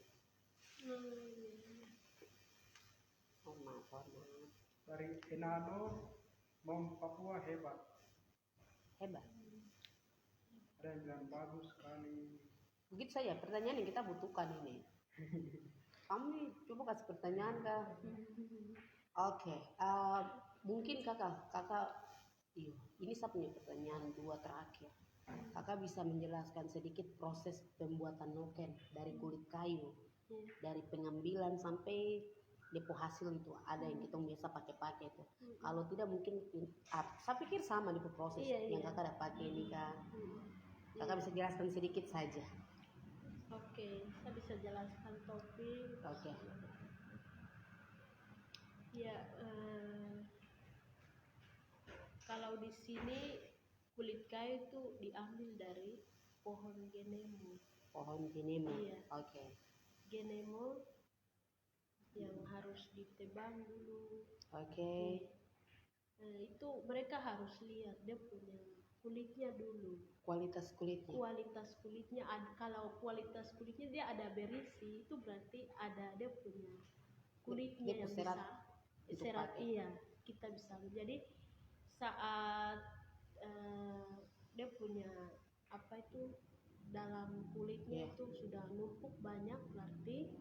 Hormat. Dari Enano, Mom Papua hebat. Hebat. Ada yang bilang bagus sekali. Begitu saja pertanyaan yang kita butuhkan ini. Kami coba kasih pertanyaan kak. Oke, mungkin kakak Iya, ini saya punya pertanyaan dua terakhir. Kakak bisa menjelaskan sedikit proses pembuatan noken dari kulit kayu, dari pengambilan sampai depo hasil itu ada yang kita biasa pakai itu. Kalau tidak mungkin, saya pikir sama depo proses yang kakak ada pakai ini kan. Kakak bisa jelaskan sedikit saja. Oke, saya bisa jelaskan topik. Oke. Ya, kalau di sini kulit kayu itu diambil dari pohon genemo. Pohon genemo. Iya. Oke. Genemo yang harus ditebang dulu. Oke. Itu mereka harus lihat dia punya kulitnya dulu. Kualitas kulitnya. Kualitas kulitnya kalau kualitas kulitnya dia ada berisi, itu berarti ada dia punya kulitnya Dia yang serat bisa serat. Iya, kita bisa. Jadi saat dia punya apa itu dalam kulitnya itu sudah numpuk banyak, berarti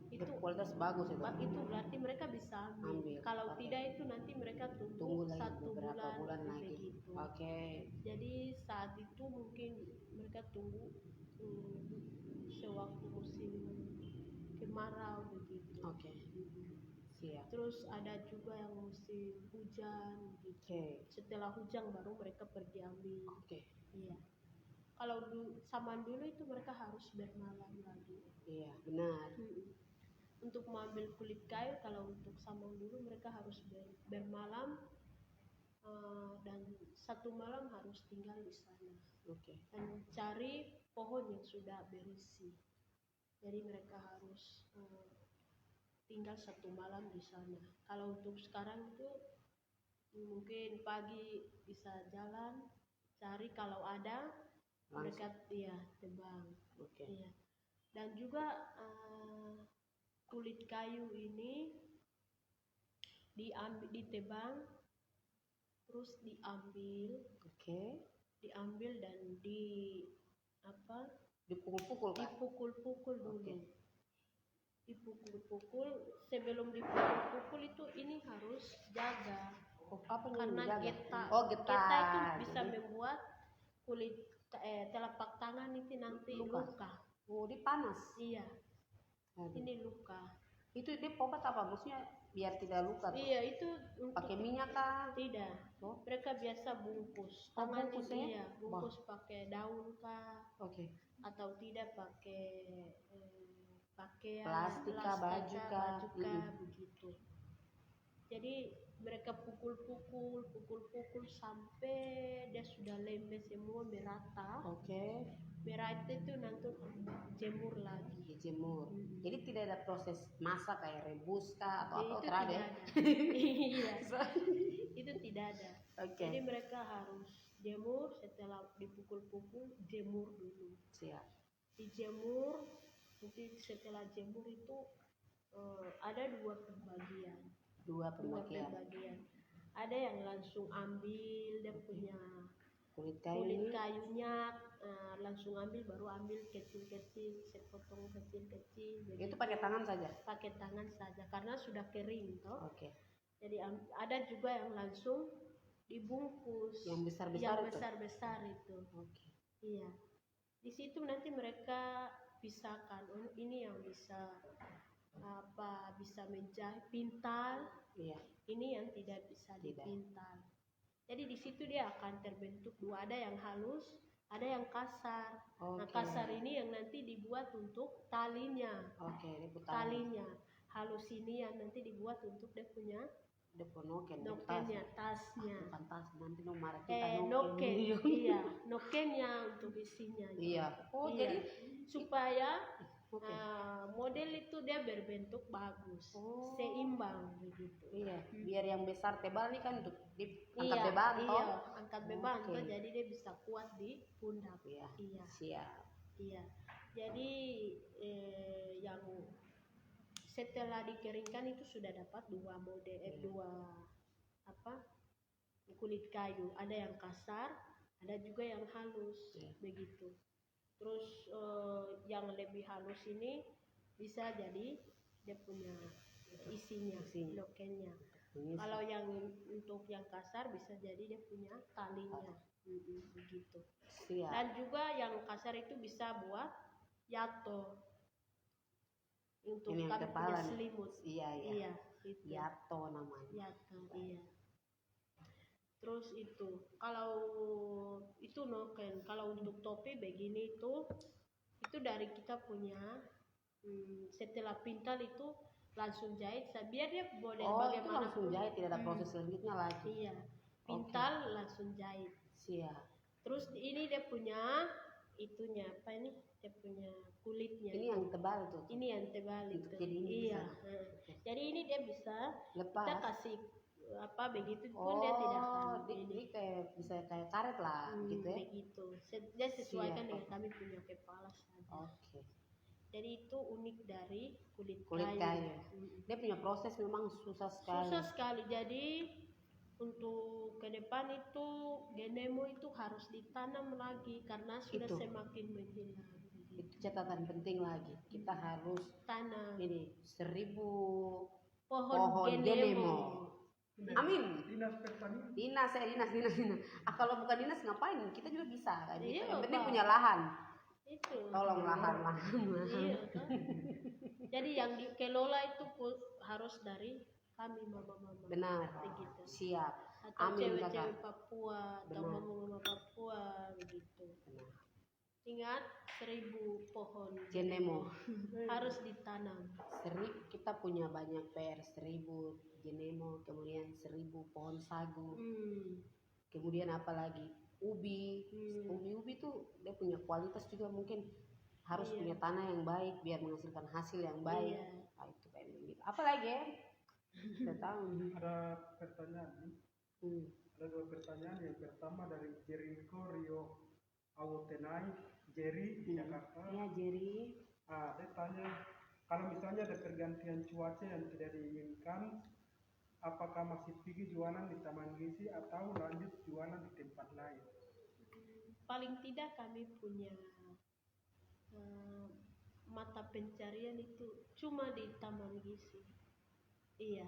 itu kualitas bagus itu. Itu berarti mereka bisa ambil. Kalau tidak itu nanti mereka tunggu lagi 1 bulan lagi. begitu. Oke. Jadi saat itu mungkin mereka tunggu sewaktu musim kemarau begitu. Oke. Siap. Terus ada juga yang musim hujan gitu. Oke. Setelah hujan baru mereka pergi ambil. Oke. Iya. Kalau zaman dulu itu mereka harus bermalam lagi. Iya, benar. Untuk mengambil kulit kayu, kalau untuk zaman dulu mereka harus bermalam dan 1 malam harus tinggal di sana. Oke. Dan cari pohon yang sudah berisi. Jadi mereka harus tinggal 1 malam di sana. Kalau untuk sekarang itu mungkin pagi bisa jalan, cari kalau ada mereka tebang. Oke. Iya. Dan juga kulit kayu ini ditebang, terus diambil. Oke. Diambil dan dipukul-pukul kan? Dipukul-pukul dulu. Okay. Dipukul-pukul. Sebelum dipukul-pukul itu ini harus jaga. Karena getah itu bisa membuat kulit telapak tangan itu nanti luka. Oh, dia panas. Iya. Ini luka. Itu dia obat apa? Maksudnya biar tidak luka? Iya, itu pakai minyak kah? Tidak. Oh? Mereka biasa bungkus. Tangan bungkus itu ya, bungkus pakai daun kah? Oke. Atau tidak pakai pakaian, plastik baju kah, begitu. Jadi mereka pukul-pukul sampai dia sudah lembek semua merata. Oke. Merata itu nanti jemur lagi. Dijemur. Jadi tidak ada proses masak kayak rebus kah atau tidak ada. Iya. Itu tidak ada. Okay. Jadi mereka harus jemur, setelah dipukul-pukul jemur dulu. Siap. Dijemur, nanti setelah jemur itu ada 2 pembagian. Dua pembagian. Ada yang langsung ambil dia punya kulit kayunya, langsung ambil, baru ambil kecil-kecil, sepotong kecil-kecil. Itu pakai tangan saja? Pakai tangan saja karena sudah kering toh. Oke. Jadi ada juga yang langsung dibungkus. Yang besar-besar itu. Oke. Iya. Di situ nanti mereka pisahkan. Ini yang bisa bisa menjahit pintal. Iya. Ini yang tidak bisa dipintal. Jadi di situ dia akan terbentuk 2, ada yang halus, ada yang kasar. Okay. Nah, kasar ini yang nanti dibuat untuk talinya. Oke, talinya. Halus ini yang nanti dibuat untuk dia punya nokennya, tasnya. Bukan tas, nanti nomor kita noken. Iya, nokennya untuk isinya. Iya. Oh, iya. Jadi supaya Okay. Model itu dia berbentuk bagus, seimbang begitu. Iya, biar yang besar tebal nih kan untuk diangkat beban. Iya, angkat beban, jadi dia bisa kuat di pundak. Iya. Siap. Iya. Jadi yang setelah dikeringkan itu sudah dapat 2 model, 2 kulit kayu. Ada yang kasar, ada juga yang halus, begitu. Terus yang lebih halus ini bisa jadi dia punya isinya. Nokennya. Mengisap. Kalau yang untuk yang kasar bisa jadi dia punya talinya. Begitu. Siap. Dan juga yang kasar itu bisa buat yato. Untuk Ini yang kami kepala punya nih. selimut. Iya. Iya, itu. Yato namanya. Yato, iya. Terus itu, kalau itu noken, kalau untuk topi begini itu dari kita punya setelah pintal itu langsung jahit, biar dia boleh Oh, itu bagaimanapun. langsung jahit, tidak ada proses selanjutnya lagi. Iya, pintal langsung jahit. Siap. Terus ini dia punya itunya apa ini? Dia punya kulitnya. Ini yang tebal tuh. Ini yang tebal Untuk itu. jadi ini Iya. bisa. Jadi ini dia bisa Lepas. kita kasih apa begitu pun dia tidak akan ini kayak bisa kayak karet lah gitu ya. Begitu. Dia sesuaikan Siap. dengan kami punya kepala saja. Oke. Jadi itu unik dari kulit Kulit kayu. Dia punya proses memang susah sekali. Susah sekali. Jadi untuk ke depan itu genemo itu harus ditanam lagi karena sudah Itu. semakin menghilang. Itu catatan penting lagi. Kita harus Tanam ini 1000 pohon genemo. Amin. Dinas pertanian. Dinas. Kalau bukan dinas ngapain? Kita juga bisa kan. Iya, Yang penting Pak. punya lahan. Itu. Tolong lahan. Iya, kan? Jadi yang dikelola itu harus dari kami mama-mama. Benar. Begitu. Siap. Atau Amin, cewek-cewek Kakak. Papua atau Benar. mama-mama Papua begitu. Benar. Ingat 1000 pohon Genemo. harus ditanam. Kita punya banyak PR 1000 genemo, kemudian 1000 pohon sagu. Kemudian apa lagi? Ubi. Ubi tuh dia punya kualitas juga mungkin harus punya tanah yang baik biar menghasilkan hasil yang baik. Nah, itu kayak begitu. Apa lagi ya? Kita tahu. Ada pertanyaan nih. Ada 2 pertanyaan. Yang pertama dari Jericho Rio Awotenai, Jerry di Jakarta. Ya, Jerry. Dia tanya, kalau misalnya ada pergantian cuaca yang tidak diinginkan, apakah masih pergi jualan di Taman Gizi atau lanjut jualan di tempat lain? Paling tidak kami punya mata pencarian itu cuma di Taman Gizi. Iya.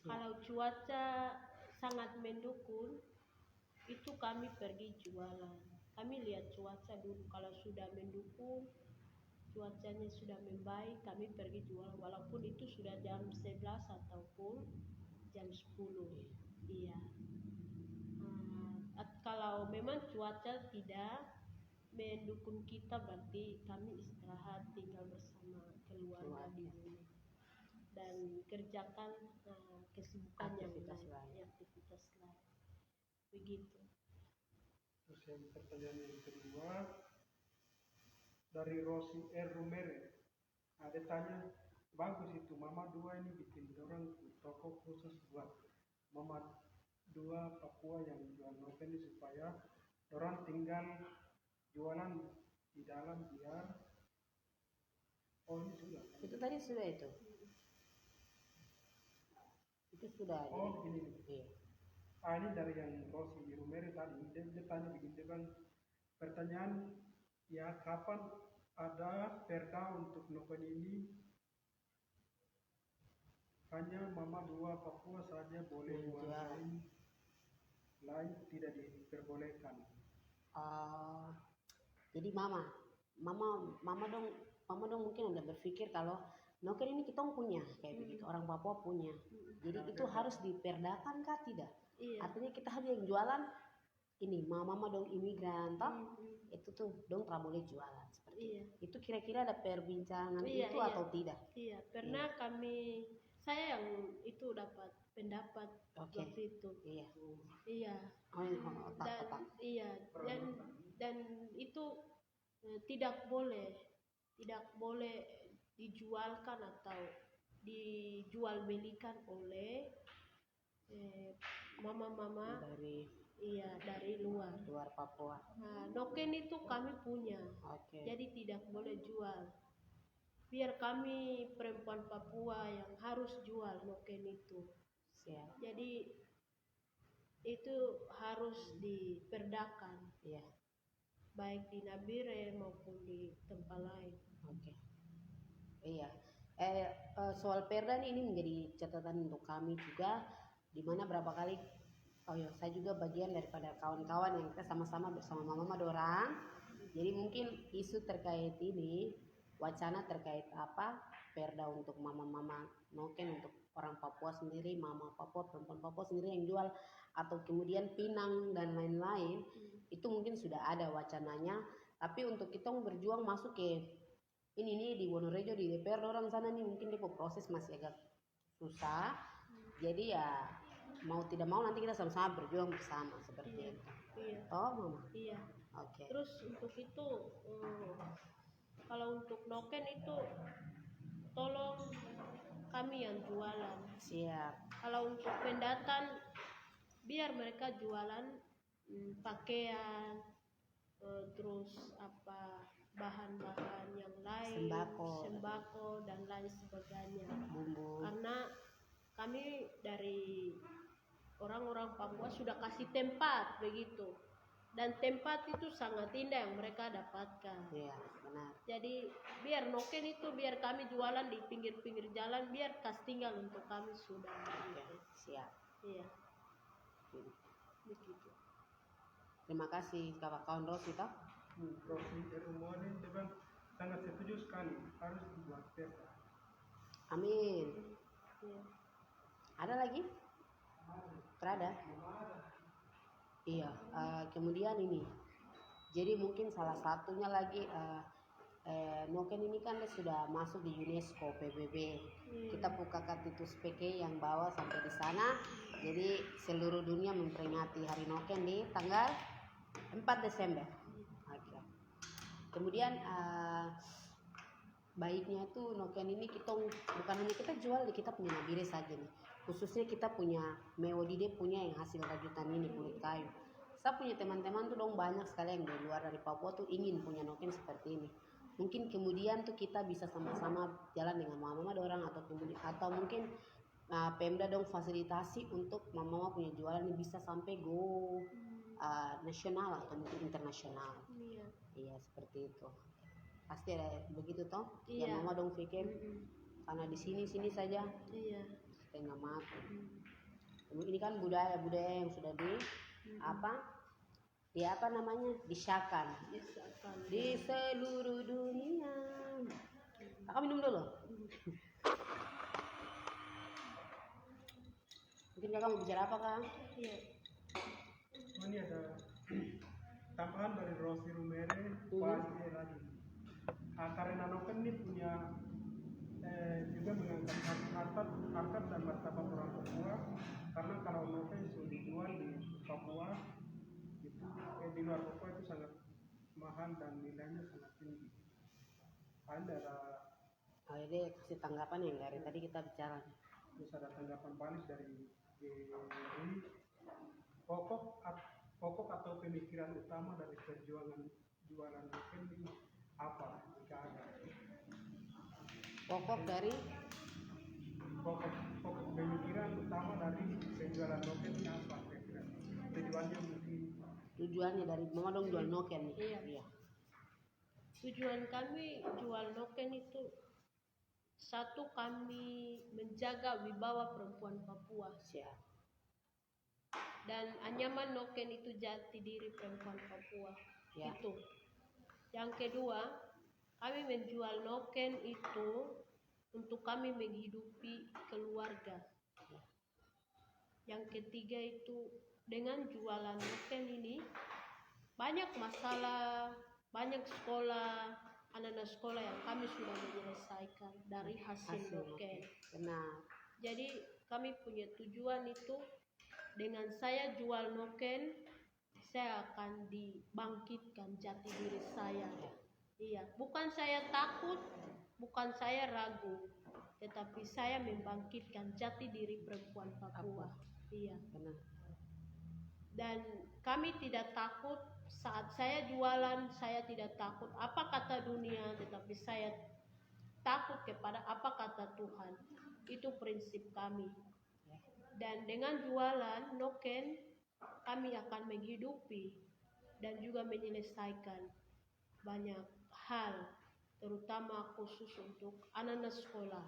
Kalau cuaca sangat mendukung, itu kami pergi jualan. Kami lihat cuaca dulu, kalau sudah mendukung, cuacanya sudah membaik, kami pergi jualan walaupun itu sudah jam 11 ataupun jam 10. Iya. Kalau memang cuaca tidak mendukung kita, berarti kami istirahat, tinggal bersama keluarga di rumah dan kerjakan kesibukan yang lain, aktivitas lain. Begitu. Terus yang pertanyaan yang kedua dari Rosi R. Rumere. Dia tanya, bagus itu Mama 2 ini bikin orang toko khusus buat Mama 2 Papua yang jual noken ini supaya orang tinggal jualan di dalam biar ini sudah. Itu tadi sudah itu. Itu sudah. Ini. Iya. Ini dari yang Rosi Rumere tadi. Dia tanya begini, dia bilang, pertanyaan ya kapan ada perda untuk noken ini hanya Mama 2 Papua saja boleh jual, lain tidak diperbolehkan. Jadi mama dong mungkin udah berpikir kalau noken ini kita punya kayak begitu, orang Papua punya. Jadi itu harus diperdakan kah tidak? Iya. Artinya kita hanya yang jualan ini mama dong imigran itu tuh dong tak boleh jualan seperti itu. Kira-kira ada perbincangan itu atau tidak? Iya, pernah saya yang itu dapat pendapat waktu itu. Dan itu tidak boleh dijualkan atau dijual belikan oleh mama-mama dari luar Papua. Noken itu kami punya. Jadi tidak boleh jual. Biar kami perempuan Papua yang harus jual noken itu. Jadi itu harus diperdakan. Baik di Nabire maupun di tempat lain. Soal perda ini menjadi catatan untuk kami juga. dimana berapa kali, oh ya saya juga bagian daripada kawan-kawan yang kita sama-sama bersama mama dorang. Jadi mungkin isu terkait ini, wacana terkait apa perda untuk mama-mama noken, untuk orang Papua sendiri, mama Papua, perempuan Papua sendiri yang jual, atau kemudian pinang dan lain-lain, itu mungkin sudah ada wacananya. Tapi untuk kita mau berjuang masuk ke ini nih di Wonorejo, di DPR orang sana nih, mungkin dia proses masih agak susah. Jadi ya mau tidak mau nanti kita sama-sama berjuang bersama seperti itu. Iya. Oh mama. Iya. Oke. Terus untuk itu, kalau untuk noken itu tolong kami yang jualan. Siap. Kalau untuk pendatang biar mereka jualan pakaian, terus apa bahan-bahan yang lain, sembako dan lain sebagainya. Bumbu. Karena kami dari orang-orang Papua sudah kasih tempat begitu, dan tempat itu sangat indah yang mereka dapatkan. Iya, benar. Jadi biar noken itu biar kami jualan di pinggir-pinggir jalan, biar kas tinggal untuk kami sudah. Oke, siap. Iya. Begitu. Terima kasih kawan-kawan Rosi toh. Rosi Erumone dia sangat setuju sekali harus dibuat perda. Amin. Iya. Ada lagi? Terada? Iya. Kemudian ini. Jadi mungkin salah satunya lagi noken ini kan sudah masuk di UNESCO PBB. Kita buka Katitus PK yang bawa sampai di sana. Jadi seluruh dunia memperingati Hari Noken di tanggal 4 Desember. Okay. Kemudian baiknya tuh noken ini kita bukan hanya kita jual di kita punya nabire saja nih. Khususnya kita punya Meodide punya yang hasil rajutan ini kulit kayu. Saya punya teman-teman tuh dong banyak sekali yang dari luar dari Papua tuh ingin punya noken seperti ini. Mungkin kemudian tuh kita bisa sama-sama jalan dengan mama-mama dorang, atau mungkin Pemda dong fasilitasi untuk mama-mama punya jualan ini bisa sampai go nasional atau mungkin internasional. Iya seperti itu. Pasti ada begitu toh. Iya. Yang mama dong pikir karena di sini saja. Iya. Setengah mati. Ini kan budaya yang sudah disyakan di seluruh dunia. Kakak minum dulu. Mungkin kakak mau bicara apa kak? Iya. Ini ada tambahan dari Rosi Rumere pasti lagi. Karena noken ini punya juga mengangkat harkat dan martabat orang Papua, karena kalau noken sudah dijual di Papua itu di luar Papua itu sangat mahal dan nilainya sangat tinggi. Ada Ini kasih tanggapan yang dari tadi kita bicara. Terus ada tanggapan balik dari ini pokok atau pemikiran utama dari perjuangan jualan noken ini apa? Jika ada Pokok pemikiran utama dari penjualan noken ini apa? Tujuannya mungkin. Tujuannya dari mama dong jual noken nih. Iya. Tujuan kami jual noken itu satu, kami menjaga wibawa perempuan Papua. Siap. Dan anyaman noken itu jati diri perempuan Papua. Ya. Itu. Yang kedua, kami menjual noken itu untuk kami menghidupi keluarga. Yang ketiga itu dengan jualan noken ini banyak masalah, banyak sekolah, anak-anak sekolah yang kami sudah menyelesaikan dari hasil noken. Benar. Jadi kami punya tujuan itu, dengan saya jual noken, saya akan dibangkitkan jati diri saya. Iya, bukan saya takut, bukan saya ragu, tetapi saya membangkitkan jati diri perempuan Papua. Iya. Benar. Dan kami tidak takut saat saya jualan, saya tidak takut apa kata dunia, tetapi saya takut kepada apa kata Tuhan. Itu prinsip kami. Dan dengan jualan noken, kami akan menghidupi dan juga menyelesaikan banyak hal, terutama khusus untuk anak-anak sekolah.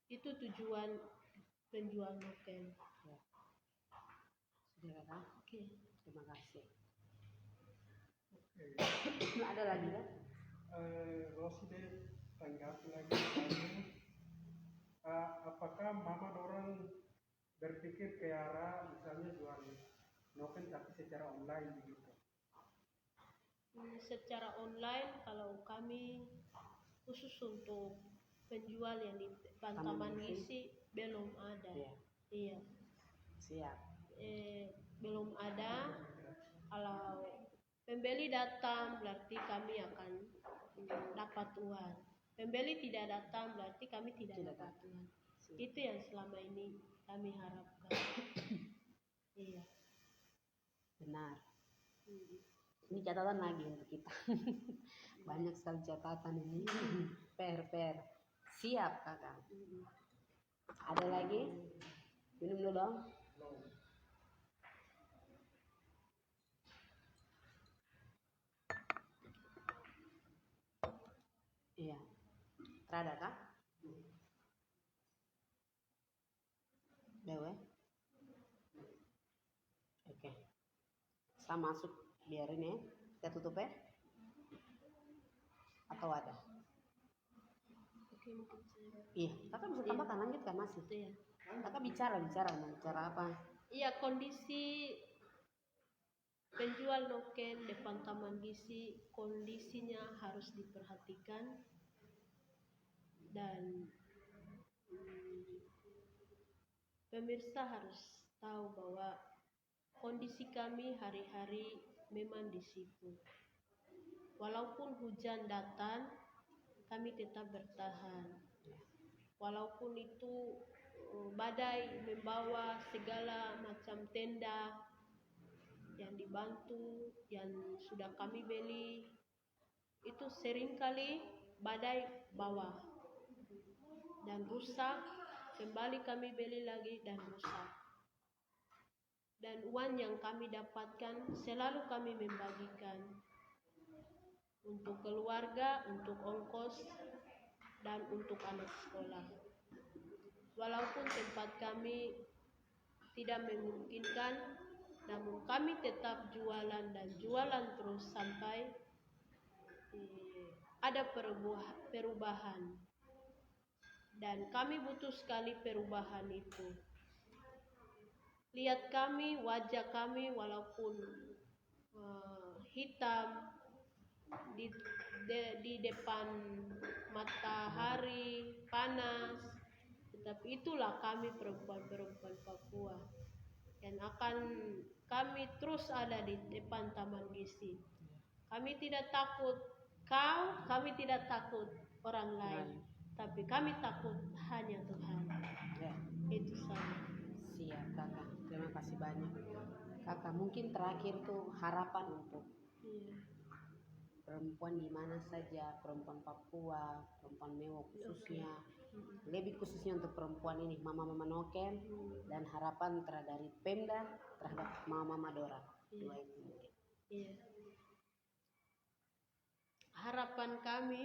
Itu tujuan penjual noken. Ya. Sudah kakak? Oke. Terima kasih. Oke. Ada lagi kan? Rosi deh tanggapi lagi tadi. Apakah mama dorang berpikir ke arah misalnya jual noken tapi secara online begitu? Secara online kalau kami khusus untuk penjual yang di Taman Gizi belum ada. Iya. Iya. Siap. Belum ada. Kalau pembeli datang berarti kami akan dapat uang. Pembeli tidak datang berarti kami tidak dapat uang. Itu yang selama ini kami harapkan. Iya. Benar. Ini catatan lagi untuk kita. Banyak sekali catatan ini. Per. Siap kakak. Ada lagi? Minum dulu dong. Iya. Terada kah? Dewe. Oke. Saya masuk biarin ya. Kita tutup ya. Atau ada? Oke, mungkin saya. Iya. Kakak bisa tambahkan lanjutkan masih. Iya. Kakak bicara apa? Iya, kondisi penjual noken depan Taman Gizi kondisinya harus diperhatikan dan pemirsa harus tahu bahwa kondisi kami hari-hari memang di situ. Walaupun hujan datang, kami tetap bertahan. Walaupun itu badai membawa segala macam tenda yang dibantu, yang sudah kami beli, itu seringkali badai bawa dan rusak, kembali kami beli lagi dan rusak. Dan uang yang kami dapatkan selalu kami membagikan untuk keluarga, untuk ongkos, dan untuk anak sekolah. Walaupun tempat kami tidak memungkinkan, namun kami tetap jualan dan jualan terus sampai ada perubahan. Dan kami butuh sekali perubahan itu. Lihat kami, wajah kami walaupun hitam di depan matahari panas, tetapi itulah kami perempuan-perempuan Papua dan akan kami terus ada di depan Taman Gizi. Kami tidak takut kami tidak takut orang lain, tapi kami takut hanya Tuhan. Ya. Itu saja. Siap kakak. Terima kasih banyak. Kakak mungkin terakhir tuh harapan untuk perempuan di mana saja, perempuan Papua, perempuan Mewah khususnya, lebih khususnya untuk perempuan ini, mama-mama noken, dan harapan dari Pemda terhadap mama-mama Dora. Dua itu mungkin. Iya. Harapan kami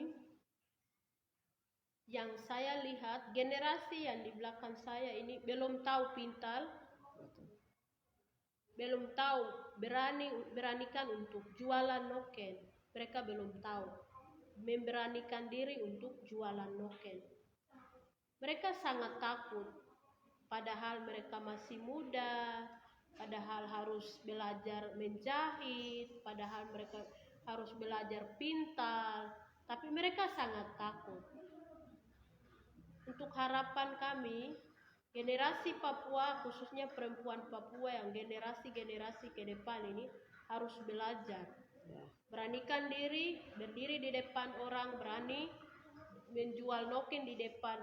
yang saya lihat, generasi yang di belakang saya ini belum tahu pintar, belum tahu beranikan untuk jualan noken. Mereka belum tahu memberanikan diri untuk jualan noken. Mereka sangat takut, padahal mereka masih muda, padahal harus belajar menjahit, padahal mereka harus belajar pintar, tapi mereka sangat takut. Untuk harapan kami, generasi Papua, khususnya perempuan Papua yang generasi-generasi ke depan ini harus belajar. Beranikan diri, berdiri di depan orang, berani menjual noken di depan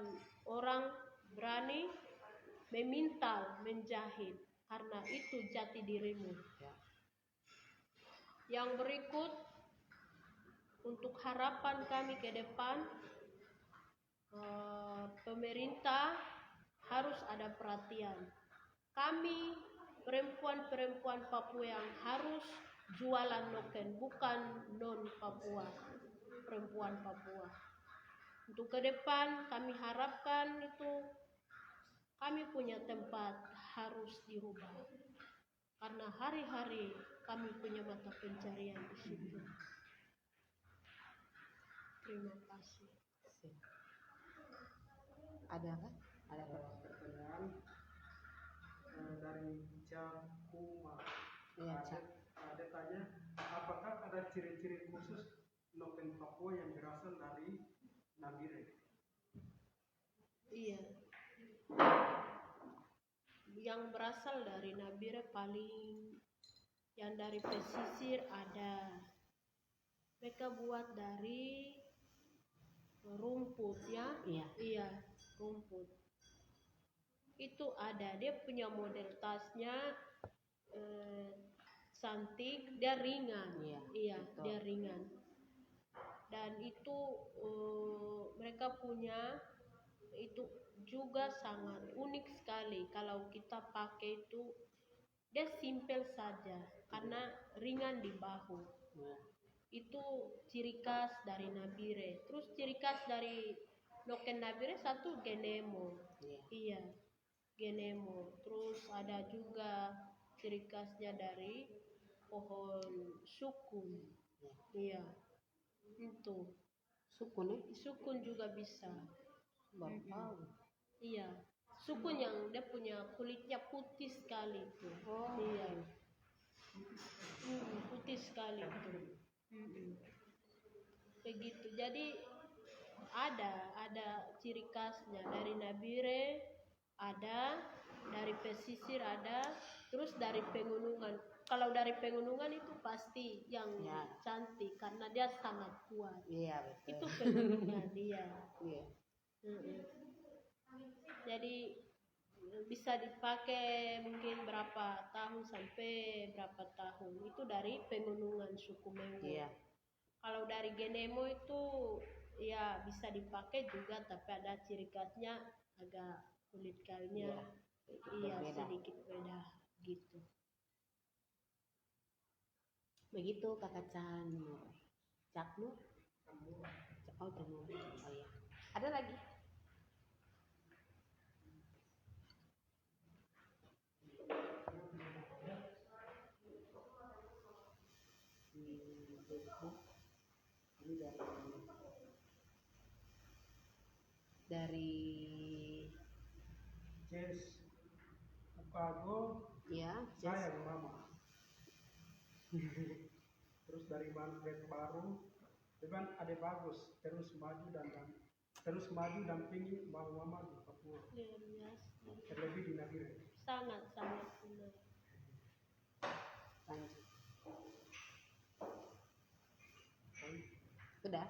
orang, berani memintal, menjahit, karena itu jati dirimu. Yang berikut, untuk harapan kami ke depan, pemerintah harus ada perhatian. Kami perempuan-perempuan Papua yang harus jualan noken, bukan non Papua, perempuan Papua. Untuk ke depan kami harapkan itu kami punya tempat harus dirubah. Karena hari-hari kami punya mata pencarian di situ. Terima kasih. Ada kan? Ada apa? Pertanyaan dari Jakuma. Iya, Cak. Ada tanya, apakah ada ciri-ciri khusus noken Papua yang berasal dari Nabire? Iya. Yang berasal dari Nabire paling yang dari pesisir ada. Mereka buat dari rumput ya. Iya. Iya, rumput. Itu ada, dia punya model tasnya cantik, dia ringan. Iya, betul. Dia ringan. Dan itu mereka punya itu juga sangat unik sekali. Kalau kita pakai itu dia simpel saja karena ringan di bahu. Iya. Itu ciri khas dari Nabire. Terus ciri khas dari noken Nabire satu genemo. Iya, genemo. Terus ada juga ciri khasnya dari pohon sukun. Iya, itu. Sukun ya? Sukun juga bisa. Baru tahu. Iya, sukun yang dia punya kulitnya putih sekali itu. Oh. Iya. Putih sekali itu. Begitu. Jadi ada ciri khasnya dari Nabire, ada dari pesisir, ada terus dari pegunungan. Kalau dari pegunungan itu pasti yang cantik karena dia sangat kuat. Iya, betul. Itu pegunungan dia. Iya. Jadi bisa dipakai mungkin berapa tahun sampai berapa tahun. Itu dari pegunungan suku Mengo. Iya. Kalau dari genemo itu ya bisa dipakai juga, tapi ada ciri khasnya agak kulit kayunya sedikit beda gitu. Begitu Kakak Cak Nur. Oh, Nur. Oh iya. Ada lagi? Ini dari Jess Ukago, ya, sayang mama. Terus dari Manfred Baru, dengan Ade Bagus, terus maju dampingi mama di Papua. Terlebih di Nabire. Sangat benar. Lanjut. Sudah?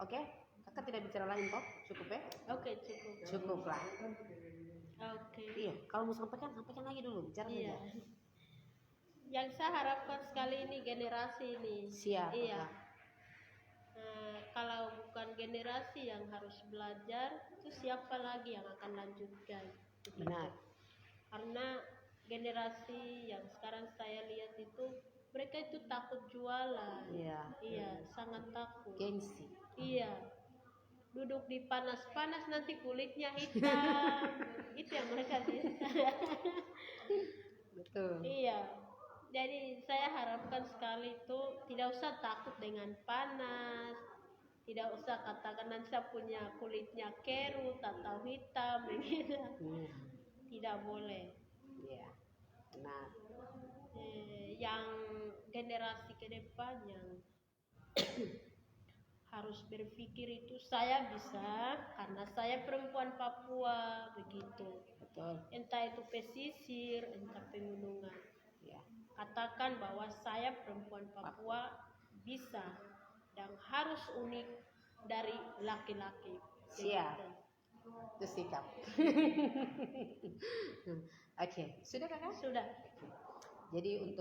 Oke, Kakak tidak bicara lain kok? Cukup ya? Oke, cukup. Cukup lah. Oke. Iya, kalau mau sampaikan lagi dulu, bicara saja. Yang saya harapkan sekali ini generasi ini. Siap. Iya. Kalau bukan generasi yang harus belajar, itu siapa lagi yang akan lanjutkan? Benar. Karena generasi yang sekarang saya lihat itu mereka itu takut jualan. Iya, sangat takut. Gengsi. Iya. Duduk di panas-panas nanti kulitnya hitam. Itu yang mereka bisa. Betul. Iya. Jadi saya harapkan sekali itu tidak usah takut dengan panas. Tidak usah katakan nanti saya punya kulitnya kerut atau hitam begitu. Tidak boleh. Iya. Benar. Yang generasi ke depan yang harus berpikir itu saya bisa karena saya perempuan Papua begitu. Betul. Entah itu pesisir, entah pegunungan. Ya. Katakan bahwa saya perempuan Papua bisa dan harus unik dari laki-laki. Siap. Itu sikap. Oke, sudah Kakak? Sudah. Jadi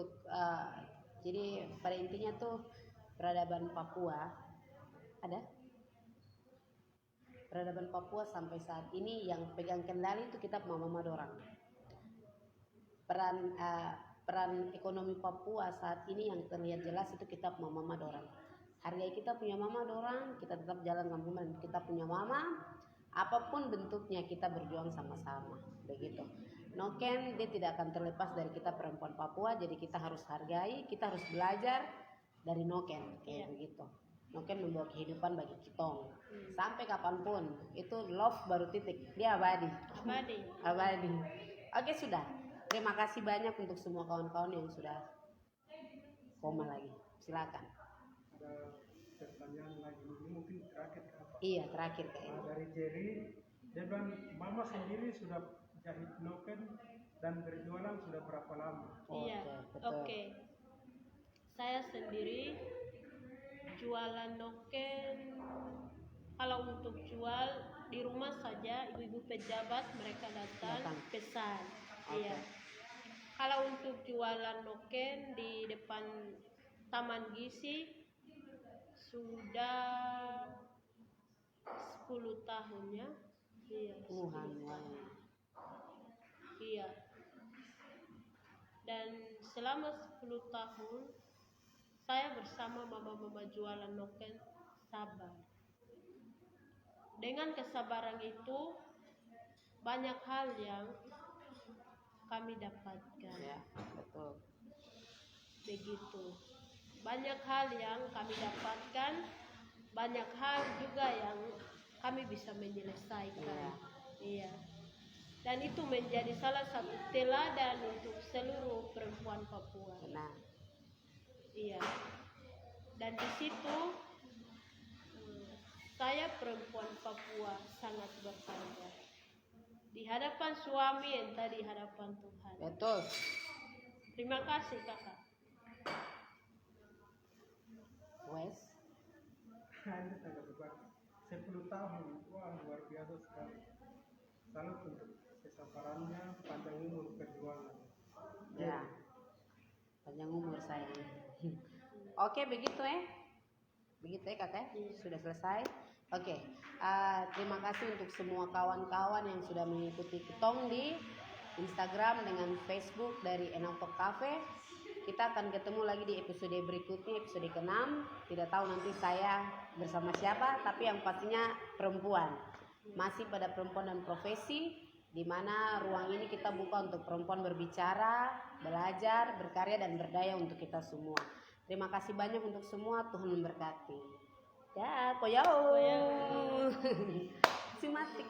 jadi pada intinya tuh peradaban Papua ada. Peradaban Papua sampai saat ini yang pegang kendali itu kitab Mama Dorang. Peran ekonomi Papua saat ini yang terlihat jelas itu kitab Mama Dorang. Hargai kita punya Mama Dorang, kita tetap jalan kampung. Kita punya Mama, apapun bentuknya kita berjuang sama-sama, begitu. Noken dia tidak akan terlepas dari kita perempuan Papua, jadi kita harus hargai, kita harus belajar dari Noken kayak begitu. Noken membawa kehidupan bagi kitong sampai kapanpun, itu love baru titik, dia abadi. Abadi. Oke, sudah. Terima kasih banyak untuk semua kawan-kawan yang sudah koma lagi. Silakan. Ada pertanyaan lagi, ini mungkin terakhir ke apa? Iya, terakhir kayaknya. Dari Jerry, dia bilang mama sendiri sudah jahit noken dan berjualan sudah berapa lama? Iya, betul. oke. Saya sendiri jualan noken, kalau untuk jual di rumah saja, ibu-ibu pejabat mereka datang pesan. Iya. Kalau untuk jualan noken di depan Taman Gizi sudah 10 tahun ya. Iya. Iya. Dan selama 10 tahun saya bersama mama-mama jualan noken sabar. Dengan kesabaran itu banyak hal yang kami dapatkan. Ya, betul. Begitu. Banyak hal yang kami dapatkan, banyak hal juga yang kami bisa menyelesaikan. Iya. Dan itu menjadi salah satu teladan untuk seluruh perempuan Papua. Benar. Iya. Dan di situ saya perempuan Papua sangat berbangga. Di hadapan suami entah di hadapan Tuhan. Betul. Terima kasih kakak. Wes. Ini sangat besar. 10 tahun, wah luar biasa sekali. Salut untuk kesabarannya, panjang umur perjuangan. Ya. Panjang umur sayang. Oke, begitu Begitu kakak. Sudah selesai. Oke. Terima kasih untuk semua kawan-kawan yang sudah mengikuti kitong di Instagram dengan Facebook dari Enautok Cafe. Kita akan ketemu lagi di episode berikutnya, episode ke-6. Tidak tahu nanti saya bersama siapa, tapi yang pastinya perempuan. Masih pada perempuan dan profesi, di mana ruang ini kita buka untuk perempuan berbicara, belajar, berkarya, dan berdaya untuk kita semua. Terima kasih banyak untuk semua, Tuhan memberkati. Ya, koyau. Simatik.